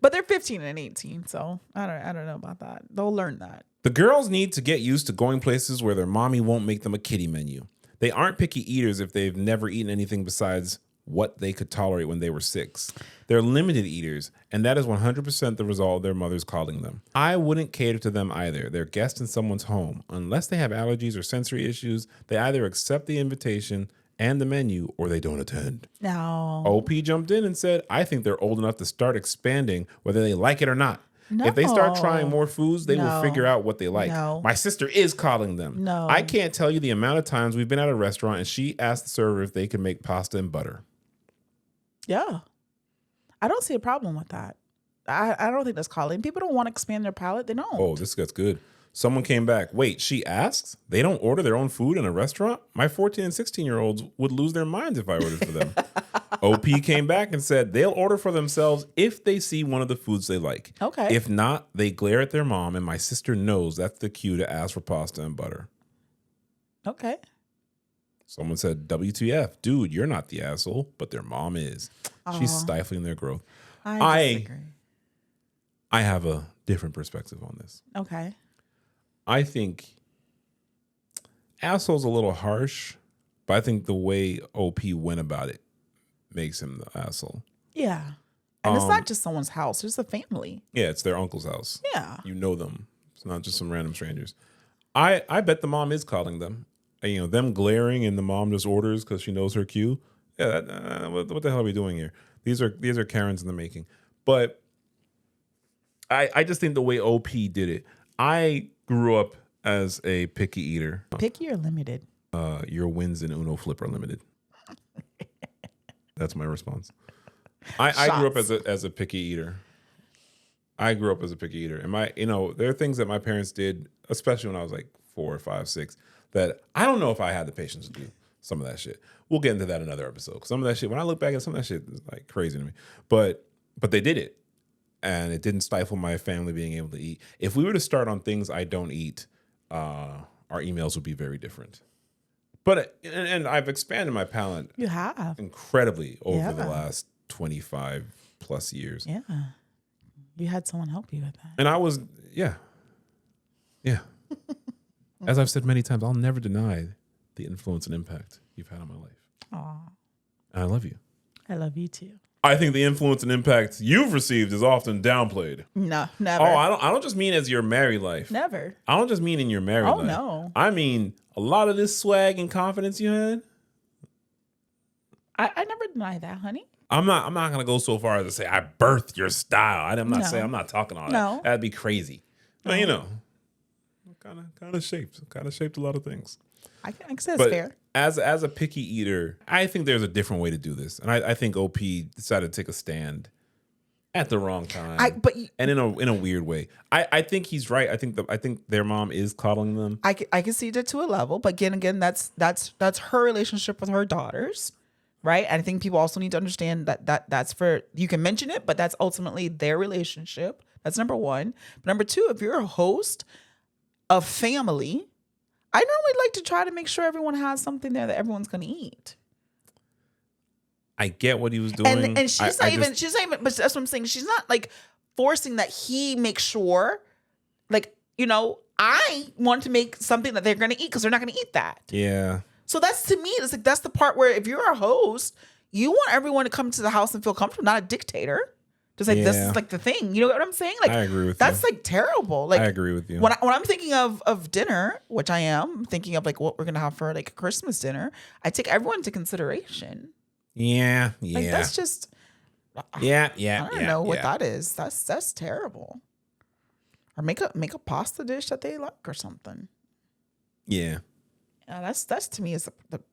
but they're 15 and 18, so I don't know about that. They'll learn that. The girls need to get used to going places where their mommy won't make them a kiddie menu. They aren't picky eaters if they've never eaten anything besides what they could tolerate when they were 6. They're limited eaters, and that is 100% the result of their mothers calling them. I wouldn't cater to them either. They're guests in someone's home. Unless they have allergies or sensory issues, they either accept the invitation and the menu or they don't attend. No. OP jumped in and said, I think they're old enough to start expanding whether they like it or not. If they start trying more foods, they will figure out what they like. No. My sister is calling them. No. I can't tell you the amount of times we've been at a restaurant and she asked the server if they could make pasta and butter. Yeah. I don't see a problem with that. I don't think that's calling. People don't want to expand their palate. They don't. Oh, this gets good. Someone came back. Wait, she asks? They don't order their own food in a restaurant? My 14 and 16-year-olds would lose their minds if I ordered for them. OP came back and said they'll order for themselves if they see one of the foods they like. Okay. If not, they glare at their mom, and my sister knows that's the cue to ask for pasta and butter. Okay. Someone said, WTF, dude, you're not the asshole, but their mom is. She's stifling their growth. I disagree. I have a different perspective on this. Okay. I think asshole's a little harsh, but I think the way OP went about it makes him the asshole. Yeah. And it's not just someone's house. It's a family. Yeah, it's their uncle's house. Yeah. You know them. It's not just some random strangers. I bet the mom is calling them. You know, them glaring and the mom just orders because she knows her cue. Yeah, what the hell are we doing here? These are Karens in the making. But I just think the way OP did it, I grew up as a picky eater. Picky or limited? Your wins in Uno Flip are limited. That's my response. I grew up as a picky eater. I grew up as a picky eater. And there are things that my parents did, especially when I was like 4, 5, 6, that I don't know if I had the patience to do some of that shit. We'll get into that in another episode. Some of that shit, when I look back at some of that shit, is like crazy to me. But they did it. And it didn't stifle my family being able to eat. If we were to start on things I don't eat, our emails would be very different. But and I've expanded my palate. You have Incredibly over the last 25 plus years. Yeah. You had someone help you with that. And I was, yeah. As I've said many times, I'll never deny the influence and impact you've had on my life. Aw. And I love you. I love you too. I think the influence and impact you've received is often downplayed. No, never. Oh, I don't just mean as your married life. Never. I don't just mean in your married life. Oh, no. I mean a lot of this swag and confidence you had. I never deny that, honey. I'm not gonna go so far as to say I birthed your style. I'm not saying I'm not talking all that. No. That'd be crazy. But kind of shaped a lot of things. I can say it's fair. As a picky eater, I think there's a different way to do this, and I think OP decided to take a stand at the wrong time, and in a weird way. I think he's right. I think their mom is coddling them. I can see that to a level, but again, that's her relationship with her daughters, right? And I think people also need to understand that's for, you can mention it, but that's ultimately their relationship. That's number one. But number two, if you're a host of family, I normally like to try to make sure everyone has something there that everyone's going to eat. I get what he was doing. And she's not even, but that's what I'm saying. She's not like forcing that he make sure, like, I want to make something that they're going to eat because they're not going to eat that. Yeah. So that's, to me, it's like, that's the part where if you're a host, you want everyone to come to the house and feel comfortable, not a dictator. Just like, this is like the thing. You know what I'm saying? Like, I agree with that's you. like terrible. Like, I agree with you. When I'm thinking of dinner, which I am thinking of like what we're gonna have for like a Christmas dinner, I take everyone into consideration. Yeah. Like, that's just. Yeah. I don't know what that is. That's terrible. Or make a pasta dish that they like or something. Yeah. That's to me is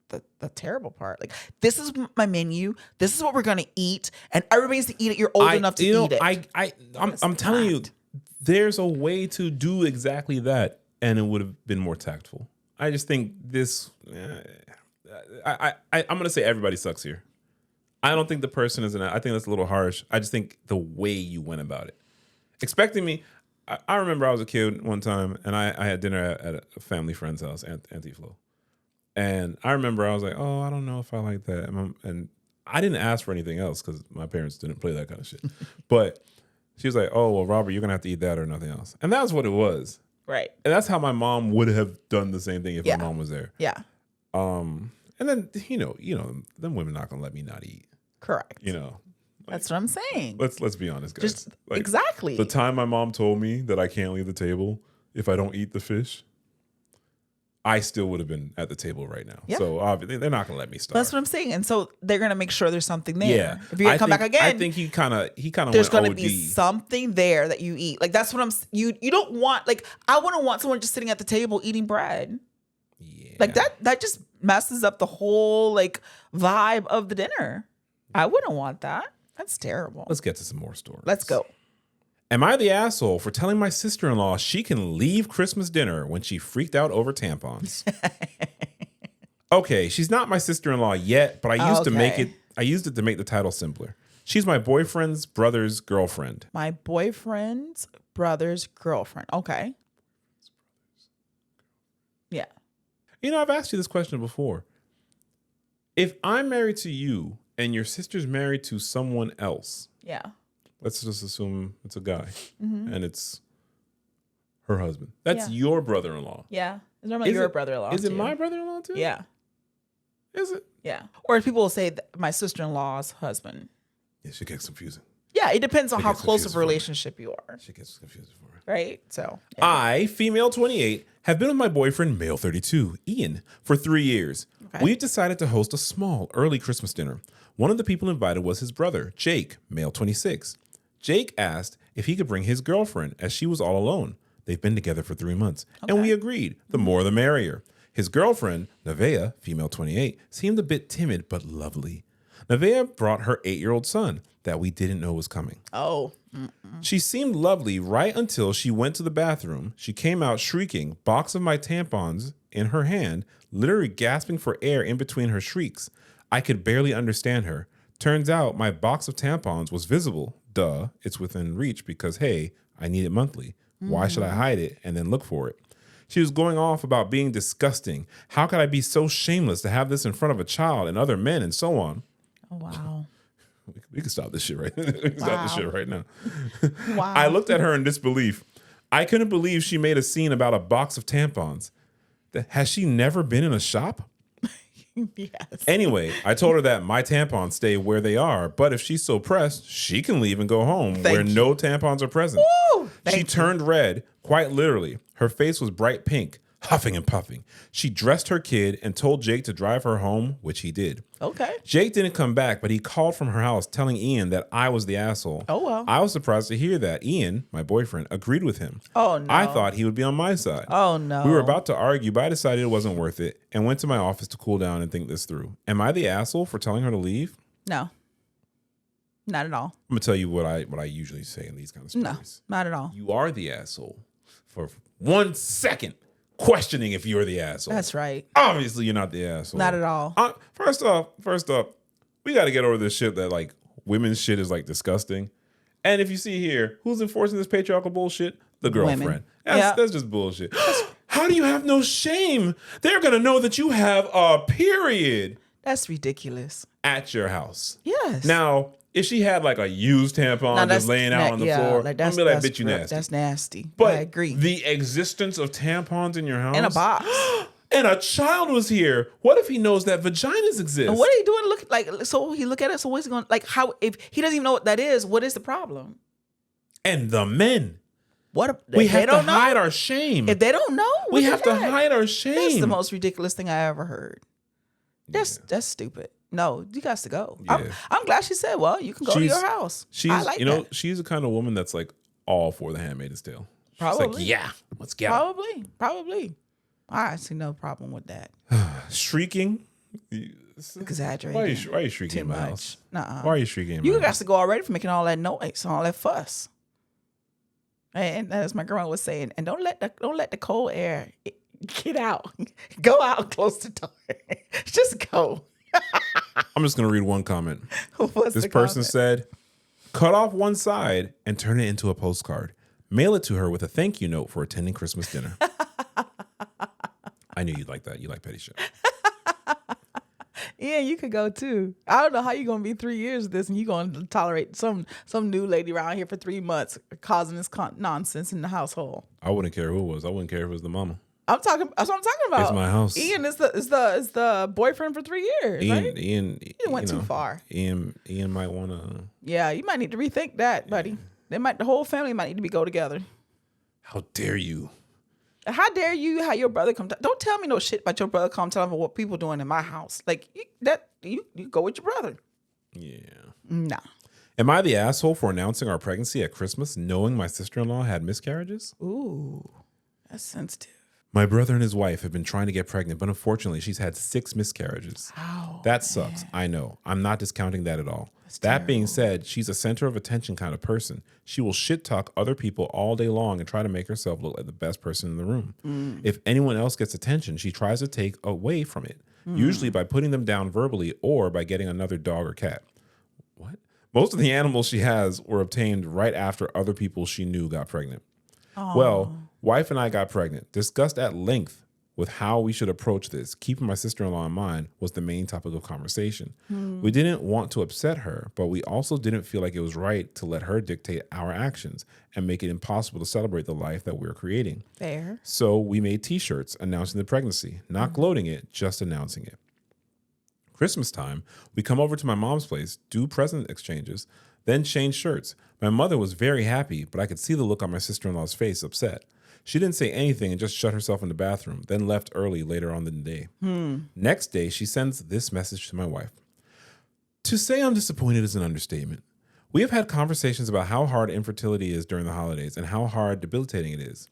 the terrible part. Like, this is my menu. This is what we're gonna eat, and everybody's to eat it. You're old enough to eat it. I'm telling you, there's a way to do exactly that, and it would have been more tactful. I just think this. I'm gonna say everybody sucks here. I don't think the person is I think that's a little harsh. I just think the way you went about it, expecting me. I remember I was a kid one time, and I had dinner at a family friend's house, Auntie Flo. And I remember I was like, oh, I don't know if I like that. And I didn't ask for anything else because my parents didn't play that kind of shit. But she was like, oh, well, Robert, you're going to have to eat that or nothing else. And that's what it was. Right. And that's how my mom would have done the same thing if my mom was there. Yeah. And then, them women not going to let me not eat. Correct. That's what I'm saying. Let's be honest, guys. Just exactly. The time my mom told me that I can't leave the table if I don't eat the fish, I still would have been at the table right now. Yeah. So obviously they're not going to let me start. That's what I'm saying. And so they're going to make sure there's something there. Yeah. If you're going to come back again, I think he kind of there's going to be something there that you eat. Like that's what you don't want, like I wouldn't want someone just sitting at the table eating bread. Yeah. Like that just messes up the whole like vibe of the dinner. I wouldn't want that. That's terrible. Let's get to some more stories. Let's go. Am I the asshole for telling my sister-in-law she can leave Christmas dinner when she freaked out over tampons? Okay, she's not my sister-in-law yet, but I used it to make the title simpler. She's my boyfriend's brother's girlfriend. My boyfriend's brother's girlfriend. Okay. Yeah. You know, I've asked you this question before. If I'm married to you and your sister's married to someone else. Yeah. Let's just assume it's a guy and it's her husband. That's your brother-in-law. Yeah. It's normally your brother-in-law. Is it my brother-in-law too? Yeah. Is it? Yeah. Or people will say my sister-in-law's husband. Yeah, she gets confusing. Yeah, it depends on how close of a relationship you are. She gets confusing for me. Right? So yeah. I, female 28, have been with my boyfriend, male 32, Ian, for 3 years. Okay. We've decided to host a small, early Christmas dinner. One of the people invited was his brother, Jake, male 26. Jake asked if he could bring his girlfriend, as she was all alone. They've been together for 3 months, and we agreed. The more the merrier. His girlfriend, Nevaeh, female 28, seemed a bit timid but lovely. Nevaeh brought her 8-year-old son that we didn't know was coming. Oh. She seemed lovely right until she went to the bathroom. She came out shrieking, box of my tampons in her hand, literally gasping for air in between her shrieks. I could barely understand her. Turns out my box of tampons was visible. Duh, it's within reach because, hey, I need it monthly. Why should I hide it and then look for it? She was going off about being disgusting. How could I be so shameless to have this in front of a child and other men and so on? Oh, wow. We can stop this shit right now. We can stop this shit right now. Wow. I looked at her in disbelief. I couldn't believe she made a scene about a box of tampons. Has she never been in a shop? Yes. Anyway, I told her that my tampons stay where they are, but if she's so pressed, she can leave and go home where no tampons are present. Woo! She turned red, quite literally. Her face was bright pink, huffing and puffing. She dressed her kid and told Jake to drive her home, which he did. Okay. Jake didn't come back, but he called from her house telling Ian that I was the asshole. Oh, well. I was surprised to hear that. Ian, my boyfriend, agreed with him. Oh, no. I thought he would be on my side. Oh, no. We were about to argue, but I decided it wasn't worth it and went to my office to cool down and think this through. Am I the asshole for telling her to leave? No. Not at all. I'm going to tell you what I usually say in these kind of stories. No, not at all. You are the asshole for 1 second questioning if you're the asshole. That's right. Obviously, you're not the asshole. Not at all. First off, we got to get over this shit that like women's shit is like disgusting. And if you see here, who's enforcing this patriarchal bullshit? The girlfriend. That's just bullshit. How do you have no shame? They're going to know that you have a period. That's ridiculous. At your house. Yes. Now, if she had like a used tampon just laying out on the floor, like I'm gonna be like, bitch, you nasty. That's nasty. But I agree. The existence of tampons in your house. In a box. And a child was here. What if he knows that vaginas exist? And what are you doing? Look like, so he look at it. So what's he going, like, how, if he doesn't even know what that is, what is the problem? And the men. What if we have to hide our shame. If they don't know, we have to hide our shame. That's the most ridiculous thing I ever heard. That's stupid. No, you got to go. Yeah. I'm glad she said, well, you can go to your house. I like that. She's the kind of woman that's like all for the Handmaid's Tale. Probably. She's like, yeah, let's get it. Probably. I see no problem with that. Shrieking? Exaggerating. Why are you shrieking in my house? Nuh-uh. Why are you shrieking in my house? You got house? to go already for making all that noise and all that fuss. And as my grandma was saying, and don't let the cold air get out. Go out and close the door. Just go. I'm just going to read one comment. This person said, cut off one side and turn it into a postcard. Mail it to her with a thank you note for attending Christmas dinner. I knew you'd like that. You like petty shit. Yeah, you could go too. I don't know how you're going to be 3 years of this and you're going to tolerate some new lady around here for 3 months causing this nonsense in the household. I wouldn't care who it was. I wouldn't care if it was the mama. That's what I'm talking about. It's my house. Ian is the boyfriend for 3 years. Ian went too far. Ian might want to. Yeah, you might need to rethink that, buddy. The whole family might need to go together. How dare you How dare you have your brother come? Don't tell me no shit about your brother come tell me what people doing in my house. Like you go with your brother. Yeah. Nah. Am I the asshole for announcing our pregnancy at Christmas knowing my sister-in-law had miscarriages? Ooh, that's sensitive. My brother and his wife have been trying to get pregnant, but unfortunately she's had 6 miscarriages. Oh, That sucks. I know. I'm not discounting that at all. That's That being terrible. said, she's a center of attention kind of person. She will shit talk other people all day long and try to make herself look like the best person in the room. If anyone else gets attention, she tries to take away from it, usually by putting them down verbally or by getting another dog or cat. What? Most of the animals she has were obtained right after other people she knew got pregnant. Well, wife and I got pregnant. Discussed at length with how we should approach this. Keeping my sister-in-law in mind was the main topic of conversation. We didn't want to upset her, but we also didn't feel like it was right to let her dictate our actions and make it impossible to celebrate the life that we're creating. Fair. So we made t-shirts announcing the pregnancy, not gloating it, just announcing it. Christmas time, we come over to my mom's place, do present exchanges, then change shirts. My mother was very happy, but I could see the look on my sister-in-law's face, upset. She didn't say anything and just shut herself in the bathroom, then left early later on in the day. Next day, she sends this message to my wife. To say I'm disappointed is an understatement. We have had conversations about how hard infertility is during the holidays and how hard debilitating it is.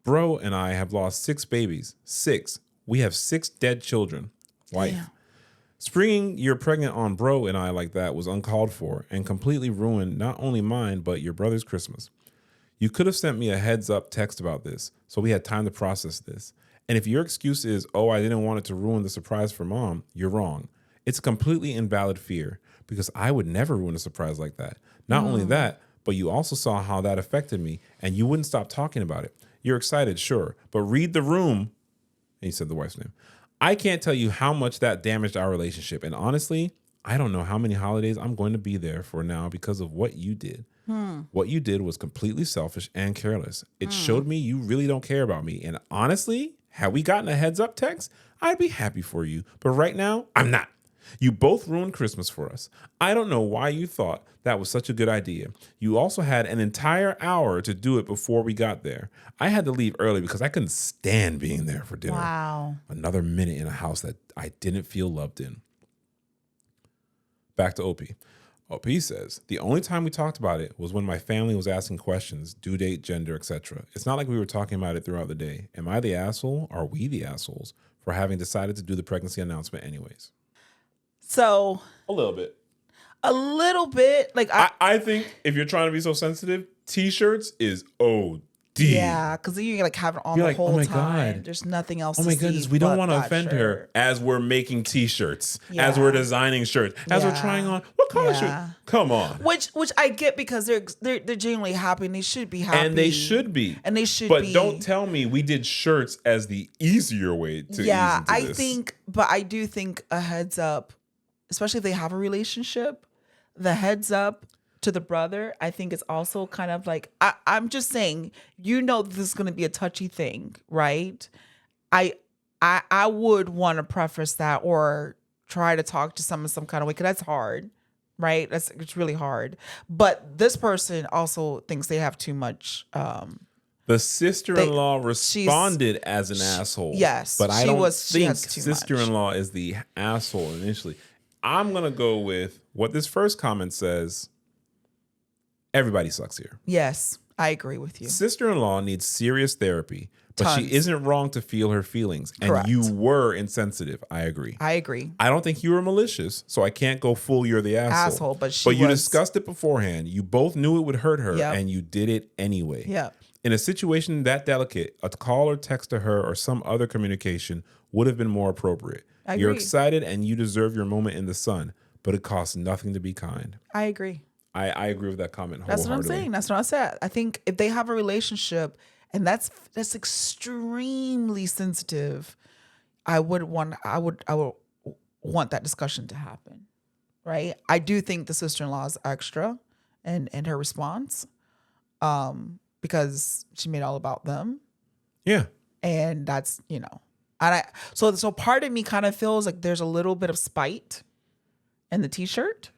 Bro and I have lost 6 babies. 6. We have 6 dead children. Wife. Damn. Springing your pregnant on bro and I like that was uncalled for and completely ruined not only mine, but your brother's Christmas. You could have sent me a heads up text about this, so we had time to process this. And if your excuse is, oh, I didn't want it to ruin the surprise for mom, you're wrong. It's a completely invalid fear because I would never ruin a surprise like that. Not only that, but you also saw how that affected me and you wouldn't stop talking about it. You're excited, sure, but read the room. And he said the wife's name. I can't tell you how much that damaged our relationship. And honestly, I don't know how many holidays I'm going to be there for now because of what you did. What you did was completely selfish and careless. It showed me you really don't care about me. And honestly, had we gotten a heads up text, I'd be happy for you. But right now, I'm not. You both ruined Christmas for us. I don't know why you thought that was such a good idea. You also had an entire hour to do it before we got there. I had to leave early because I couldn't stand being there for dinner. Wow. Another minute in a house that I didn't feel loved in. Back to OP. OP says, the only time we talked about it was when my family was asking questions, due date, gender, etc. It's not like we were talking about it throughout the day. Am I the asshole? Are we the assholes for having decided to do the pregnancy announcement anyways? So A little bit. Like I think if you're trying to be so sensitive, t-shirts is OD. yeah, because you're like having it on You're the like, whole oh my time. God. There's nothing else. Oh my goodness, we don't want to offend her as we're making t-shirts, as we're designing shirts, as we're trying on. What color shirt? Come on. Which I get because they're genuinely happy and they should be happy. And they should be. But don't tell me we did shirts as the easier way to ease into this. I do think a heads up, especially if they have a relationship, the heads up to the brother, I think is also kind of like, I'm just saying, this is going to be a touchy thing, right? I would want to preface that or try to talk to someone some kind of way, because that's hard, right? It's really hard. But this person also thinks they have too much. The sister-in-law responded as an asshole. Yes, but I don't think too sister-in-law is the asshole initially. I'm going to go with what this first comment says. Everybody sucks here. Yes, I agree with you. Sister-in-law needs serious therapy, but Tons. she isn't wrong to feel her feelings. And Correct. you were insensitive. I agree. I don't think you were malicious, so I can't go full you're the asshole. But you discussed it beforehand. You both knew it would hurt her, and you did it anyway. Yeah. In a situation that delicate, a call or text to her or some other communication would have been more appropriate. You're excited and you deserve your moment in the sun, but it costs nothing to be kind. I agree. I agree with that comment That's wholeheartedly. what I'm saying. That's what I said. I think if they have a relationship and that's extremely sensitive, I would want that discussion to happen. Right? I do think the sister-in-law is extra in her response. Because she made all about them. Yeah. And that's, so part of me kind of feels like there's a little bit of spite in the t-shirt.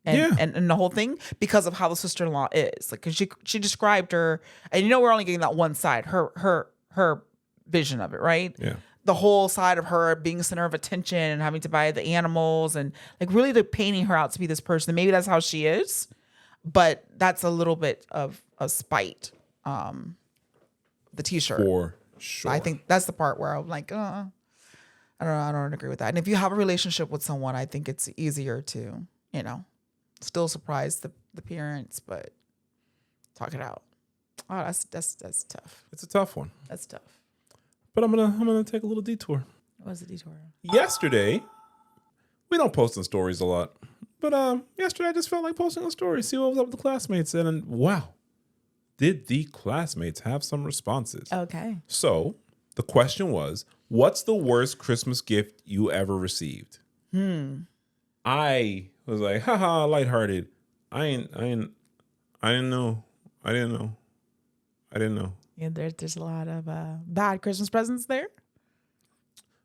And the whole thing because of how the sister-in-law is, like, because she described her, and we're only getting that one side. Her her vision of it, right? Yeah. The whole side of her being center of attention and having to buy the animals and like really the painting her out to be this person. Maybe that's how she is, but that's a little bit of spite. The t-shirt. For sure. I think that's the part where I'm like, I don't know. I don't agree with that. And if you have a relationship with someone, I think it's easier to, still surprise the parents, but talk it out. Oh, that's tough. It's a tough one. That's tough. But I'm gonna take a little detour. What's the detour? Yesterday, we don't post on stories a lot, but yesterday I just felt like posting a story, see what was up with the classmates, and wow, did the classmates have some responses? Okay. So the question was, what's the worst Christmas gift you ever received? I was like, haha, lighthearted. I didn't know. Yeah, there's a lot of bad Christmas presents there.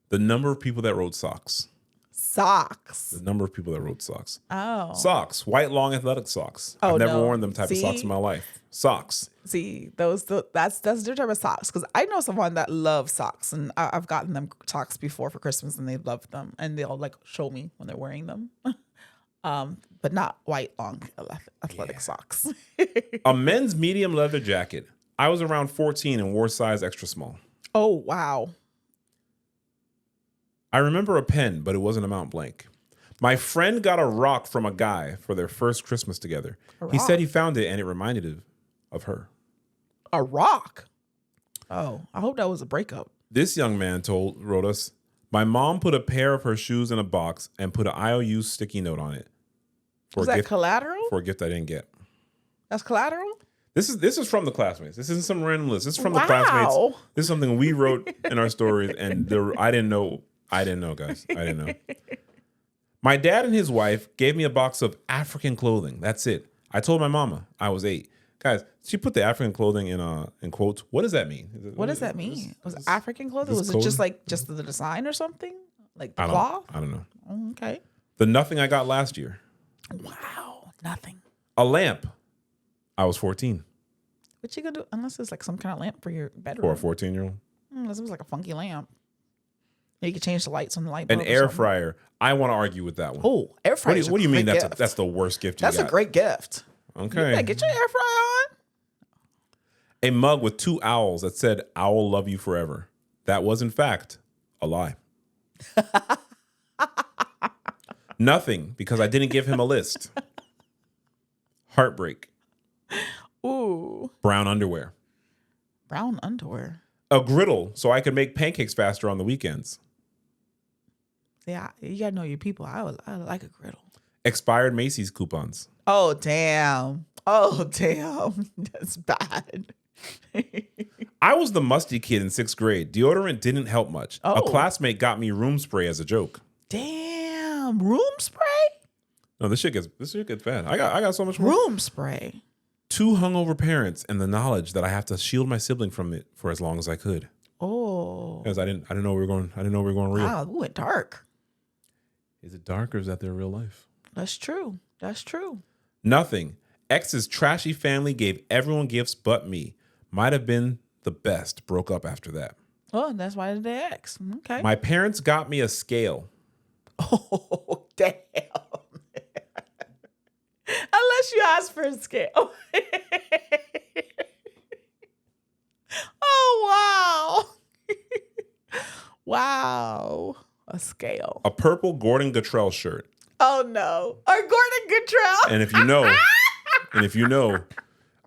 The number of people that wrote socks. Socks. The number of people that wrote socks. Oh. Socks. White, long, athletic socks. Oh, I've never no. worn them type of socks in my life. Socks. See, that's their type of socks. Because I know someone that loves socks, and I've gotten them socks before for Christmas, and they love them, and they'll like show me when they're wearing them. But not white, long, athletic socks. A men's medium leather jacket. I was around 14 and wore size extra small. Oh, wow. I remember a pen, but it wasn't a Mount Blanc. My friend got a rock from a guy for their first Christmas together. He said he found it and it reminded him of her. A rock? Oh, I hope that was a breakup. This young man wrote us, my mom put a pair of her shoes in a box and put an IOU sticky note on it. Was that collateral? For a gift I didn't get. That's collateral? This is from the classmates. This isn't some random list. This is from the classmates. This is something we wrote in our stories, and I didn't know, guys. I didn't know. My dad and his wife gave me a box of African clothing. That's it. I told my mama I was 8. Guys, she put the African clothing in quotes. What does that mean? What does that mean? Was it African clothing? Was it just the design or something? Like the cloth? I don't know. Oh, okay. The nothing I got last year. Wow. Nothing. A lamp. I was 14. What you gonna do? Unless it's like some kind of lamp for your bedroom. For a 14-year-old. Unless it was like a funky lamp. You could change the lights on the light An bulb. air fryer. I want to argue with that one. Oh, air fryer. What do you mean that's the worst gift you got? That's a great gift. Okay. Yeah, get your air fryer on. A mug with 2 owls that said, "I will love you forever." That was, in fact, a lie. Nothing, because I didn't give him a list. Heartbreak. Ooh. Brown underwear. Brown underwear. A griddle so I could make pancakes faster on the weekends. Yeah, you gotta know your people. I like a griddle. Expired Macy's coupons. Oh, damn. That's bad. I was the musty kid in 6th grade. Deodorant didn't help much. Oh. A classmate got me room spray as a joke. Damn. Room spray? No, this shit gets bad. I got so much more. Room spray. 2 hungover parents and the knowledge that I have to shield my sibling from it for as long as I could. Oh. Because I didn't know we were going real. Wow, it went dark. Is it dark or is that their real life? That's true. Nothing. Ex's trashy family gave everyone gifts but me. Might have been the best. Broke up after that. Oh, that's why they ex. Okay. My parents got me a scale. Oh, damn. Unless you ask for a scale. Oh, wow. Wow. A scale. A purple Gordon Guttrell shirt. Oh, no. Or Gordon Guttrell. And if you know,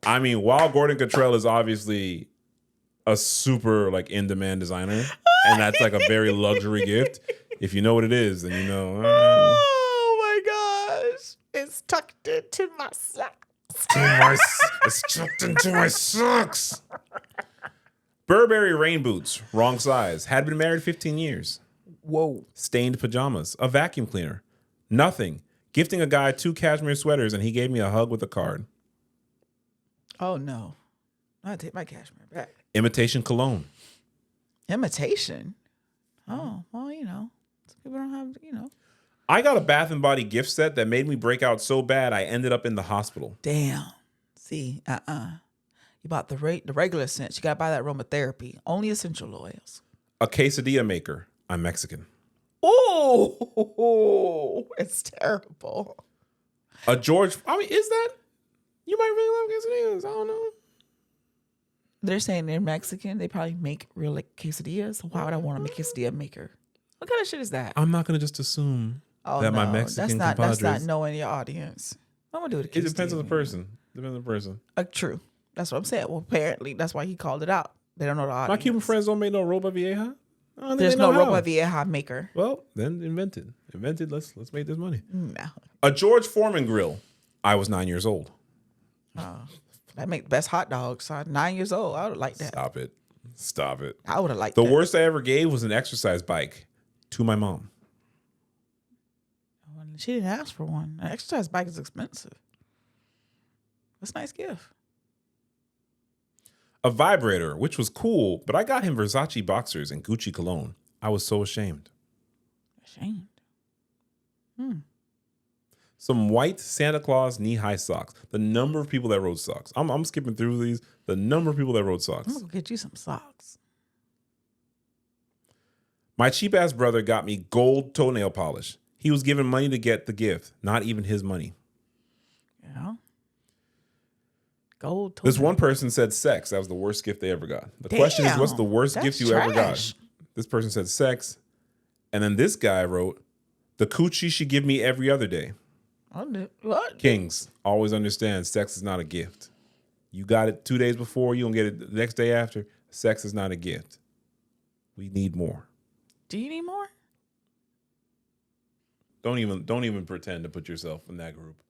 I mean, while Gordon Guttrell is obviously a super like in-demand designer, and that's like a very luxury gift, if you know what it is, then you know. Oh, my gosh. It's tucked into my socks. It's tucked into my socks. Burberry rain boots, wrong size. Had been married 15 years. Whoa. Stained pajamas, a vacuum cleaner. Nothing. Gifting a guy 2 cashmere sweaters and he gave me a hug with a card. Oh, no. I'll take my cashmere back. Imitation cologne. Imitation? Oh, well, some people don't have, I got a Bath and Body gift set that made me break out so bad I ended up in the hospital. Damn. See, You You bought the regular scent. You got to buy that aromatherapy. Only essential oils. A quesadilla maker. I'm Mexican. Oh, it's terrible. Is that? You might really love quesadillas. I don't know. They're saying they're Mexican. They probably make real like quesadillas. Why would I want to make quesadilla maker? What kind of shit is that? I'm not going to just assume Oh, that no, my Mexican compadres. that's not knowing your audience. I'm gonna do it. It depends on the person. True. That's what I'm saying. Well, apparently that's why he called it out. They don't know the audience. My Cuban friends don't make no ropa vieja. There's no ropa vieja maker. Well, then invent it. Let's make this money. No. A George Foreman grill. I was 9 years old. That make the best hot dogs. So 9 years old. I would like that. Stop it. I would have liked the that. worst I ever gave was an exercise bike to my mom. She didn't ask for one. An exercise bike is expensive. That's a nice gift. A vibrator, which was cool, but I got him Versace boxers and Gucci cologne. I was so ashamed. Some white Santa Claus knee-high socks. The number of people that rode socks. I'm skipping through these. The number of people that rode socks. I'm going to get you some socks. My cheap-ass brother got me gold toenail polish. He was given money to get the gift, not even his money. Yeah. Gold toenail. This one person said sex. That was the worst gift they ever got. The question is, what's the worst gift you ever got? This person said sex. And then this guy wrote, the coochie she give me every other day. What? Kings, always understand sex is not a gift. You got it 2 days before, you don't get it the next day after. Sex is not a gift. We need more. Do you need more? Don't even pretend to put yourself in that group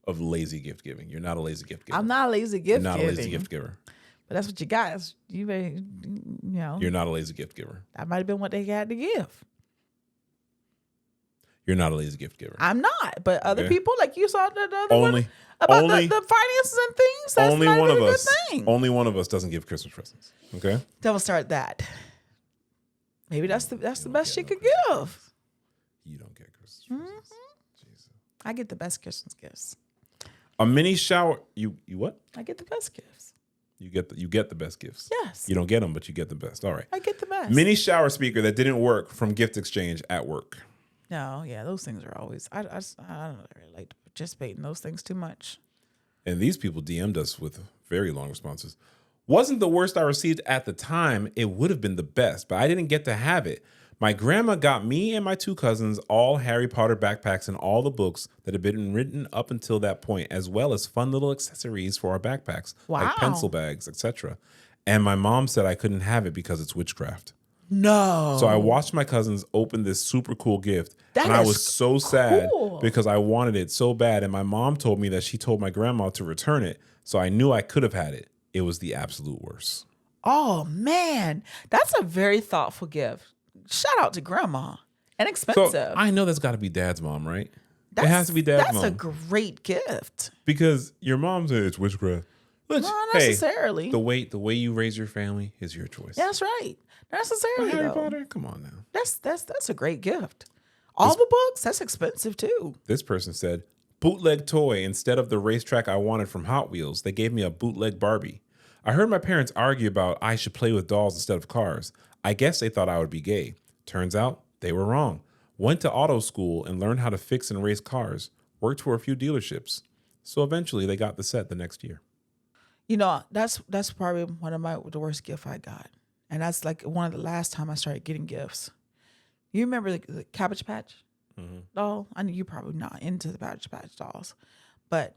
of lazy gift giving. You're not a lazy gift giver. I'm not a lazy gift giver. You're not a lazy gift giver. But that's what you got. You're not a lazy gift giver. That might have been what they had to give. You're not a lazy gift giver. I'm not. But other people, like you saw the other one about the finances and things, that's only not one even of a good us. thing. Only one of us doesn't give Christmas presents. Okay? Don't start that. Maybe that's the best she could give. You don't get Christmas presents. Jesus. I get the best Christmas gifts. A mini shower. You what? I get the best gifts. You get the best gifts. Yes. You don't get them, but you get the best. All right. I get the best. Mini shower speaker that didn't work from gift exchange at work. No, yeah, those things are always. I don't really like to participate in those things too much. And these people DM'd us with very long responses. Wasn't the worst I received at the time. It would have been the best, but I didn't get to have it. My grandma got me and my two cousins all Harry Potter backpacks and all the books that had been written up until that point, as well as fun little accessories for our backpacks, like pencil bags, etc. And my mom said I couldn't have it because it's witchcraft. No. So I watched my cousins open this super cool gift, and I was so sad because I wanted it so bad. And my mom told me that she told my grandma to return it, so I knew I could have had it. It was the absolute worst. Oh, man. That's a very thoughtful gift. Shout out to grandma. And expensive. So I know that's got to be dad's mom, right? It has to be dad's mom. That's a great gift. Because your mom said it's witchcraft. Not necessarily. The way you raise your family is your choice. That's right. Not necessarily. Harry Potter, come on now. That's a great gift. All the books, that's expensive too. This person said, bootleg toy. Instead of the racetrack I wanted from Hot Wheels, they gave me a bootleg Barbie. I heard my parents argue about I should play with dolls instead of cars. I guess they thought I would be gay. Turns out they were wrong. Went to auto school and learned how to fix and race cars. Worked for a few dealerships. So eventually they got the set the next year. You know, that's probably one of the worst gift I got. And that's like one of the last time I started getting gifts. You remember the Cabbage Patch doll? I know you're probably not into the Cabbage Patch dolls, but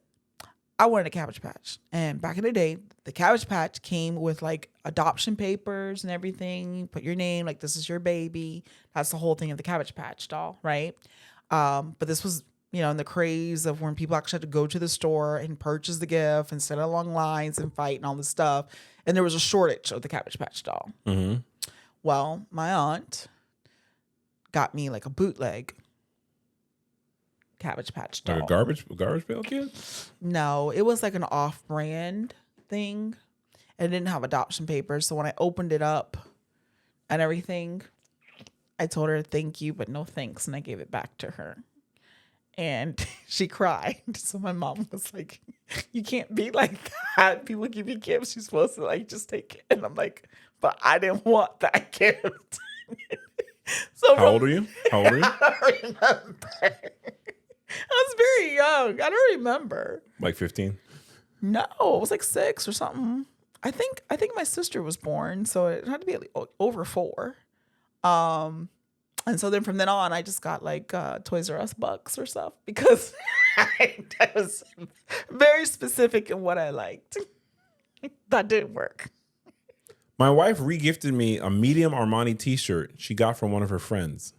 I wanted a Cabbage Patch. And back in the day, the Cabbage Patch came with like adoption papers and everything. You put your name, like this is your baby. That's the whole thing of the Cabbage Patch doll, right? But this was, in the craze of when people actually had to go to the store and purchase the gift and sit along lines and fight and all this stuff. And there was a shortage of the Cabbage Patch doll. Mm-hmm. Well, my aunt got me like a bootleg Cabbage Patch doll. Like a garbage pail kid? No, it was like an off-brand thing. And it didn't have adoption papers. So when I opened it up and everything, I told her thank you, but no thanks. And I gave it back to her. And she cried. So my mom was like, you can't be like that. People give you gifts. You're supposed to like just take it. And I'm like, but I didn't want that gift. So How old are you? How old are you? I don't remember. I was very young. I don't remember. Like 15? No, it was like 6 or something. I think my sister was born, so it had to be over 4. And so then from then on, I just got like Toys R Us bucks or stuff because I was very specific in what I liked. That didn't work. My wife regifted me a medium Armani t-shirt she got from one of her friends.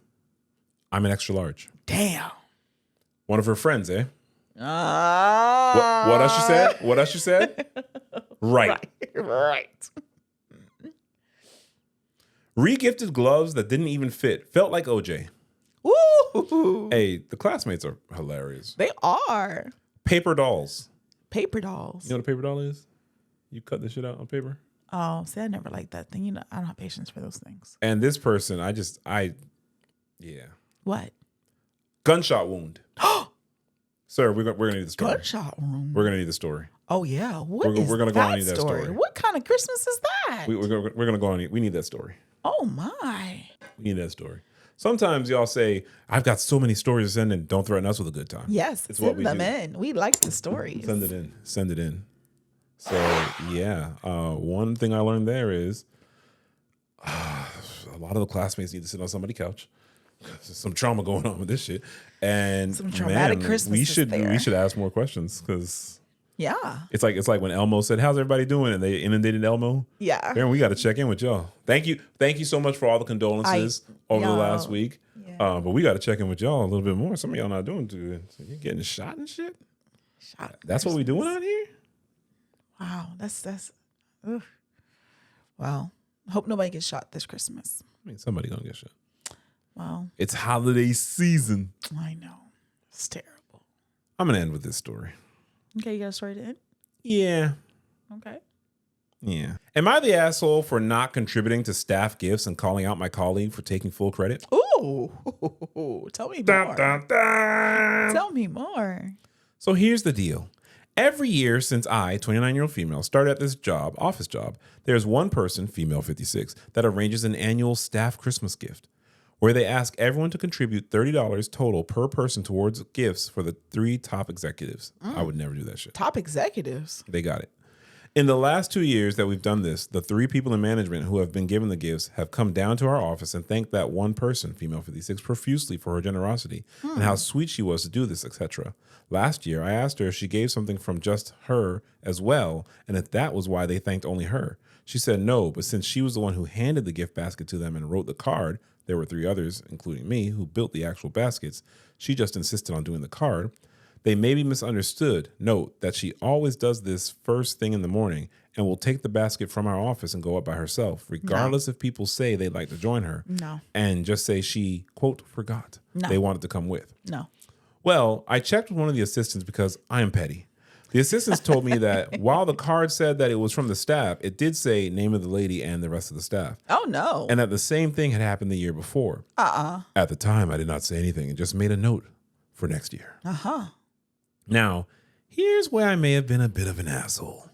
I'm an extra large. Damn. One of her friends, eh? What else you said? What else you said? Right. Right. Regifted gloves that didn't even fit. Felt like OJ. Woo! Hey, the classmates are hilarious. They are. Paper dolls. Paper dolls. You know what a paper doll is? You cut this shit out on paper. Oh, see, I never liked that thing. You know, I don't have patience for those things. And this person, yeah. What? Gunshot wound. Sir, we're gonna need the story. Gunshot wound. We're gonna need the story. Oh yeah. We're gonna go on and need that story. What kind of Christmas is that? We're gonna go on. We need that story. Oh my. We need that story. Sometimes y'all say, "I've got so many stories to send in. Don't threaten us with a good time." Yes, it's what send we them do. in. We like the stories. Send it in. Send it in. So yeah, one thing I learned there is a lot of the classmates need to sit on somebody's couch. There's some trauma going on with this shit, and some traumatic Christmas. We should ask more questions because it's like when Elmo said, "How's everybody doing?" and they inundated Elmo. Yeah, Aaron, we got to check in with y'all. Thank you so much for all the condolences over the last week. Yeah. But we got to check in with y'all a little bit more. Some of y'all not doing too good. So you're getting shot and shit. That's what we doing out here. Wow, that's. Ugh. Well, I hope nobody gets shot this Christmas. I mean, somebody gonna get shot. Well, it's holiday season. I know. It's terrible. I'm going to end with this story. Okay, you got a story to end? Yeah. Okay. Yeah. Am I the asshole for not contributing to staff gifts and calling out my colleague for taking full credit? Ooh. Tell me more. Tell me more. So here's the deal. Every year since I, 29-year-old female, started at this office job, there's one person, female 56, that arranges an annual staff Christmas gift, where they ask everyone to contribute $30 total per person towards gifts for the 3 top executives. I would never do that shit. Top executives? They got it. In the last 2 years that we've done this, the 3 people in management who have been given the gifts have come down to our office and thanked that one person, female 56, profusely for her generosity and how sweet she was to do this, etc. Last year, I asked her if she gave something from just her as well, and if that was why they thanked only her. She said no, but since she was the one who handed the gift basket to them and wrote the card, there were 3 others, including me, who built the actual baskets. She just insisted on doing the card. They may be misunderstood. Note that she always does this first thing in the morning and will take the basket from our office and go up by herself, regardless if people say they'd like to join her. No. And just say she, quote, forgot. No. They wanted to come with. No. Well, I checked with one of the assistants because I am petty. The assistants told me that while the card said that it was from the staff, it did say name of the lady and the rest of the staff. Oh, no. And that the same thing had happened the year before. At the time, I did not say anything and just made a note for next year. Now, here's where I may have been a bit of an asshole.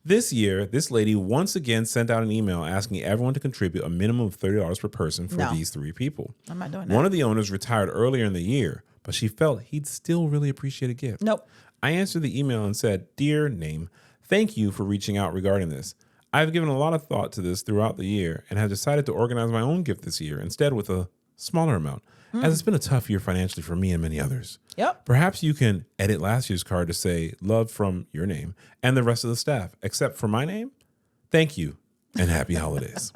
This year, this lady once again sent out an email asking everyone to contribute a minimum of $30 per person for these 3 people. I'm not doing that. One of the owners retired earlier in the year, but she felt he'd still really appreciate a gift. Nope. I answered the email and said, "Dear name, thank you for reaching out regarding this. I've given a lot of thought to this throughout the year and have decided to organize my own gift this year instead with a smaller amount, as it's been a tough year financially for me and many others. Yep. Perhaps you can edit last year's card to say, love from your name and the rest of the staff, except for my name. Thank you and happy holidays."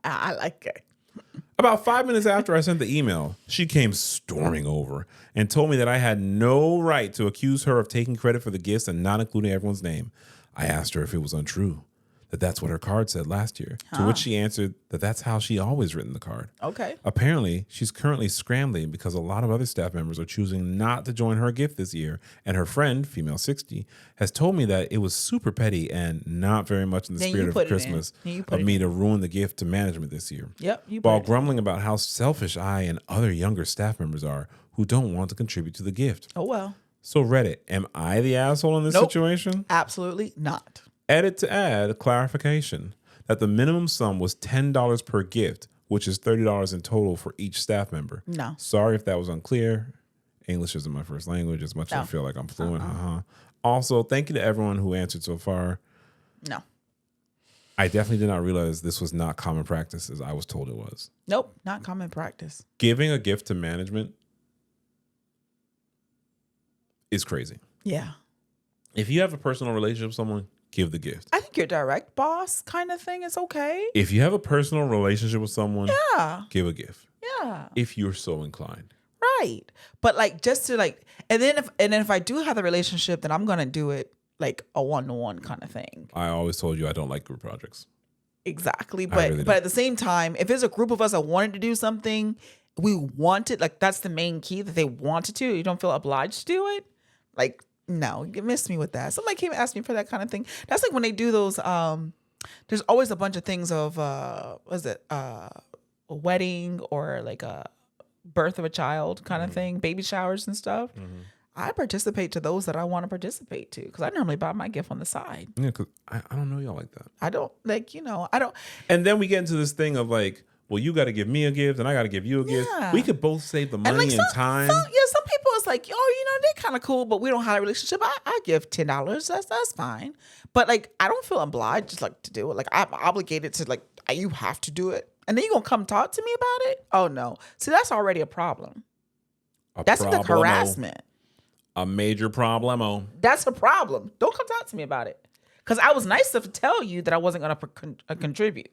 I like it. About 5 minutes after I sent the email, she came storming over and told me that I had no right to accuse her of taking credit for the gifts and not including everyone's name. I asked her if it was untrue. that that's what her card said last year. To which she answered that that's how she always written the card. Okay. Apparently, she's currently scrambling because a lot of other staff members are choosing not to join her gift this year. And her friend, female 60, has told me that it was super petty and not very much in the spirit of Christmas of me to ruin the gift to management this year. Yep. While grumbling about how selfish I and other younger staff members are who don't want to contribute to the gift. Oh, well. So Reddit, am I the asshole in this situation? Absolutely not. Edit to add clarification that the minimum sum was $10 per gift, which is $30 in total for each staff member. No. Sorry if that was unclear. English isn't my first language as much as I feel like I'm fluent. Also, thank you to everyone who answered so far. No. I definitely did not realize this was not common practice as I was told it was. Nope, not common practice. Giving a gift to management is crazy. Yeah. If you have a personal relationship with someone, give the gift. I think your direct boss kind of thing is okay. If you have a personal relationship with someone, give a gift. Yeah. If you're so inclined. Right. But like just to like and then if I do have the relationship, then I'm gonna do it like a 1-to-1 kind of thing. I always told you I don't like group projects. Exactly. But at the same time, if there's a group of us that wanted to do something, we wanted, like that's the main key, that they wanted to, you don't feel obliged to do it. Like, no, you missed me with that. Somebody came and asked me for that kind of thing. That's like when they do those, there's always a bunch of things of, a wedding or like a birth of a child kind of thing, baby showers and stuff. I participate to those that I want to participate to because I normally buy my gift on the side. Yeah, because I don't know y'all like that. I don't, I don't. And then we get into this thing of like, well, you got to give me a gift and I got to give you a gift. We could both save the money and time. Some people it's like, they're kind of cool, but we don't have a relationship. I give $10. That's fine. But like, I don't feel obliged like to do it. Like I'm obligated to like, you have to do it. And then you're going to come talk to me about it? Oh no. See, that's already a problem. That's like harassment. A major problemo. That's a problem. Don't come talk to me about it. Because I was nice enough to tell you that I wasn't going to contribute.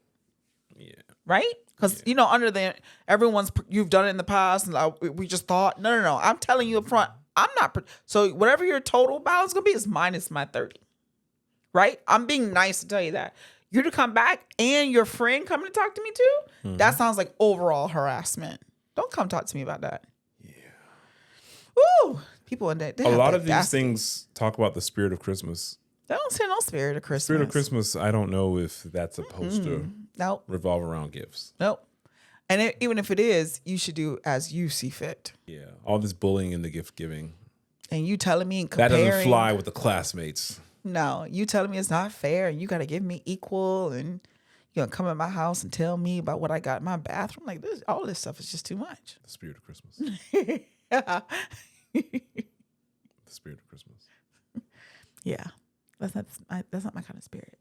Yeah. Right? Because, you've done it in the past and we just thought, no. I'm telling you up front, I'm not. So whatever your total balance is going to be is minus my 30. Right? I'm being nice to tell you that. You to come back and your friend coming to talk to me too? That sounds like overall harassment. Don't come talk to me about that. Yeah. Woo! People in that. A lot of these things talk about the spirit of Christmas. They don't say no spirit of Christmas. Spirit of Christmas, I don't know if that's supposed to revolve around gifts. Nope. And even if it is, you should do as you see fit. Yeah. All this bullying in the gift giving. And you telling me and comparing. That doesn't fly with the classmates. No. You telling me it's not fair and you got to give me equal and you're going to come in my house and tell me about what I got in my bathroom. Like, all this stuff is just too much. The spirit of Christmas. Yeah. The spirit of Christmas. Yeah. That's not my kind of spirit.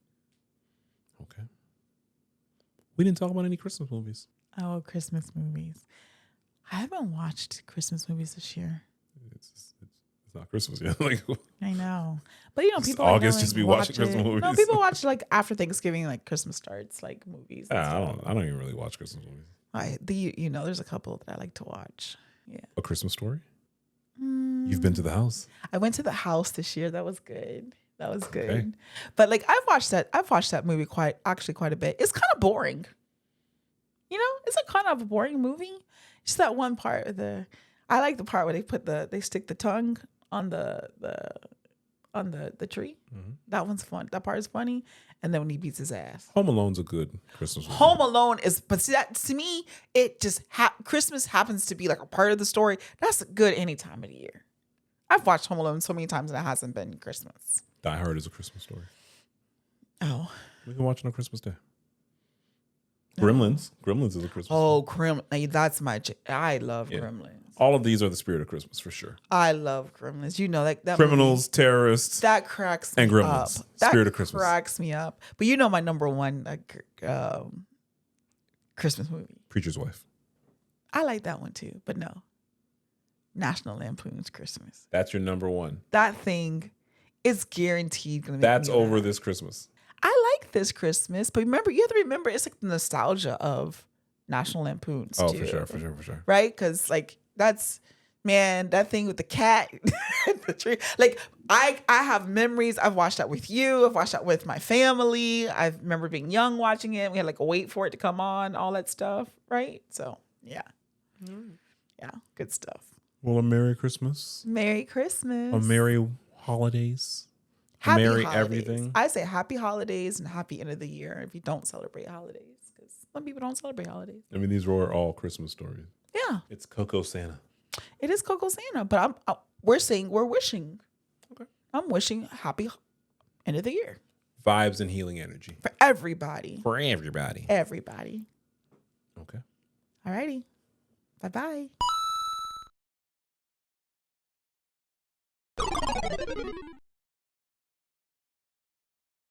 Okay. We didn't talk about any Christmas movies. Oh, Christmas movies. I haven't watched Christmas movies this year. It's not Christmas yet. I know. But people August just be watching Christmas movies. No, people watch like after Thanksgiving, like Christmas starts, like movies. I don't even really watch Christmas movies. There's a couple that I like to watch. Yeah. A Christmas Story? You've been to the house? I went to the house this year. That was good. Okay. But like I've watched that movie quite a bit. It's kind of boring. It's a kind of a boring movie. Just that one part I like the part where they stick the tongue on the tree. Mm-hmm. That one's fun. That part is funny. And then when he beats his ass. Home Alone's a good Christmas movie. Home Alone is, but see, that to me, it just Christmas happens to be like a part of the story. That's good any time of the year. I've watched Home Alone so many times and it hasn't been Christmas. Die Hard is a Christmas story. Oh. We can watch it on Christmas Day. Gremlins. Gremlins is a Christmas story. Gremlins. That's I love Gremlins. All of these are the spirit of Christmas for sure. I love Gremlins. That criminals, movie, terrorists. That cracks me and Gremlins. up. Spirit of Christmas. That cracks me up. But my number one Christmas movie. Preacher's Wife. I like that one too, but no. National Lampoon's Christmas. That's your number one. That thing is guaranteed going to be. That's over this Christmas. I like this Christmas, but you have to remember it's like the nostalgia of National Lampoon's too. For sure. Right? Because like that thing with the cat and the tree. Like I have memories. I've watched that with you. I've watched that with my family. I remember being young watching it. We had like a wait for it to come on, all that stuff, right? So yeah, yeah, good stuff. Well, a Merry Christmas. Merry Christmas. A Merry Holidays. Happy Merry holidays. everything. I say happy holidays and happy end of the year if you don't celebrate holidays, because some people don't celebrate holidays. I mean, these were all Christmas stories. Yeah, It's Coco Santa. it is Coco Santa, but we're wishing. Okay. I'm wishing happy end of the year Vibes and healing energy. for everybody. For everybody. Everybody. Okay. Alrighty. Bye-bye.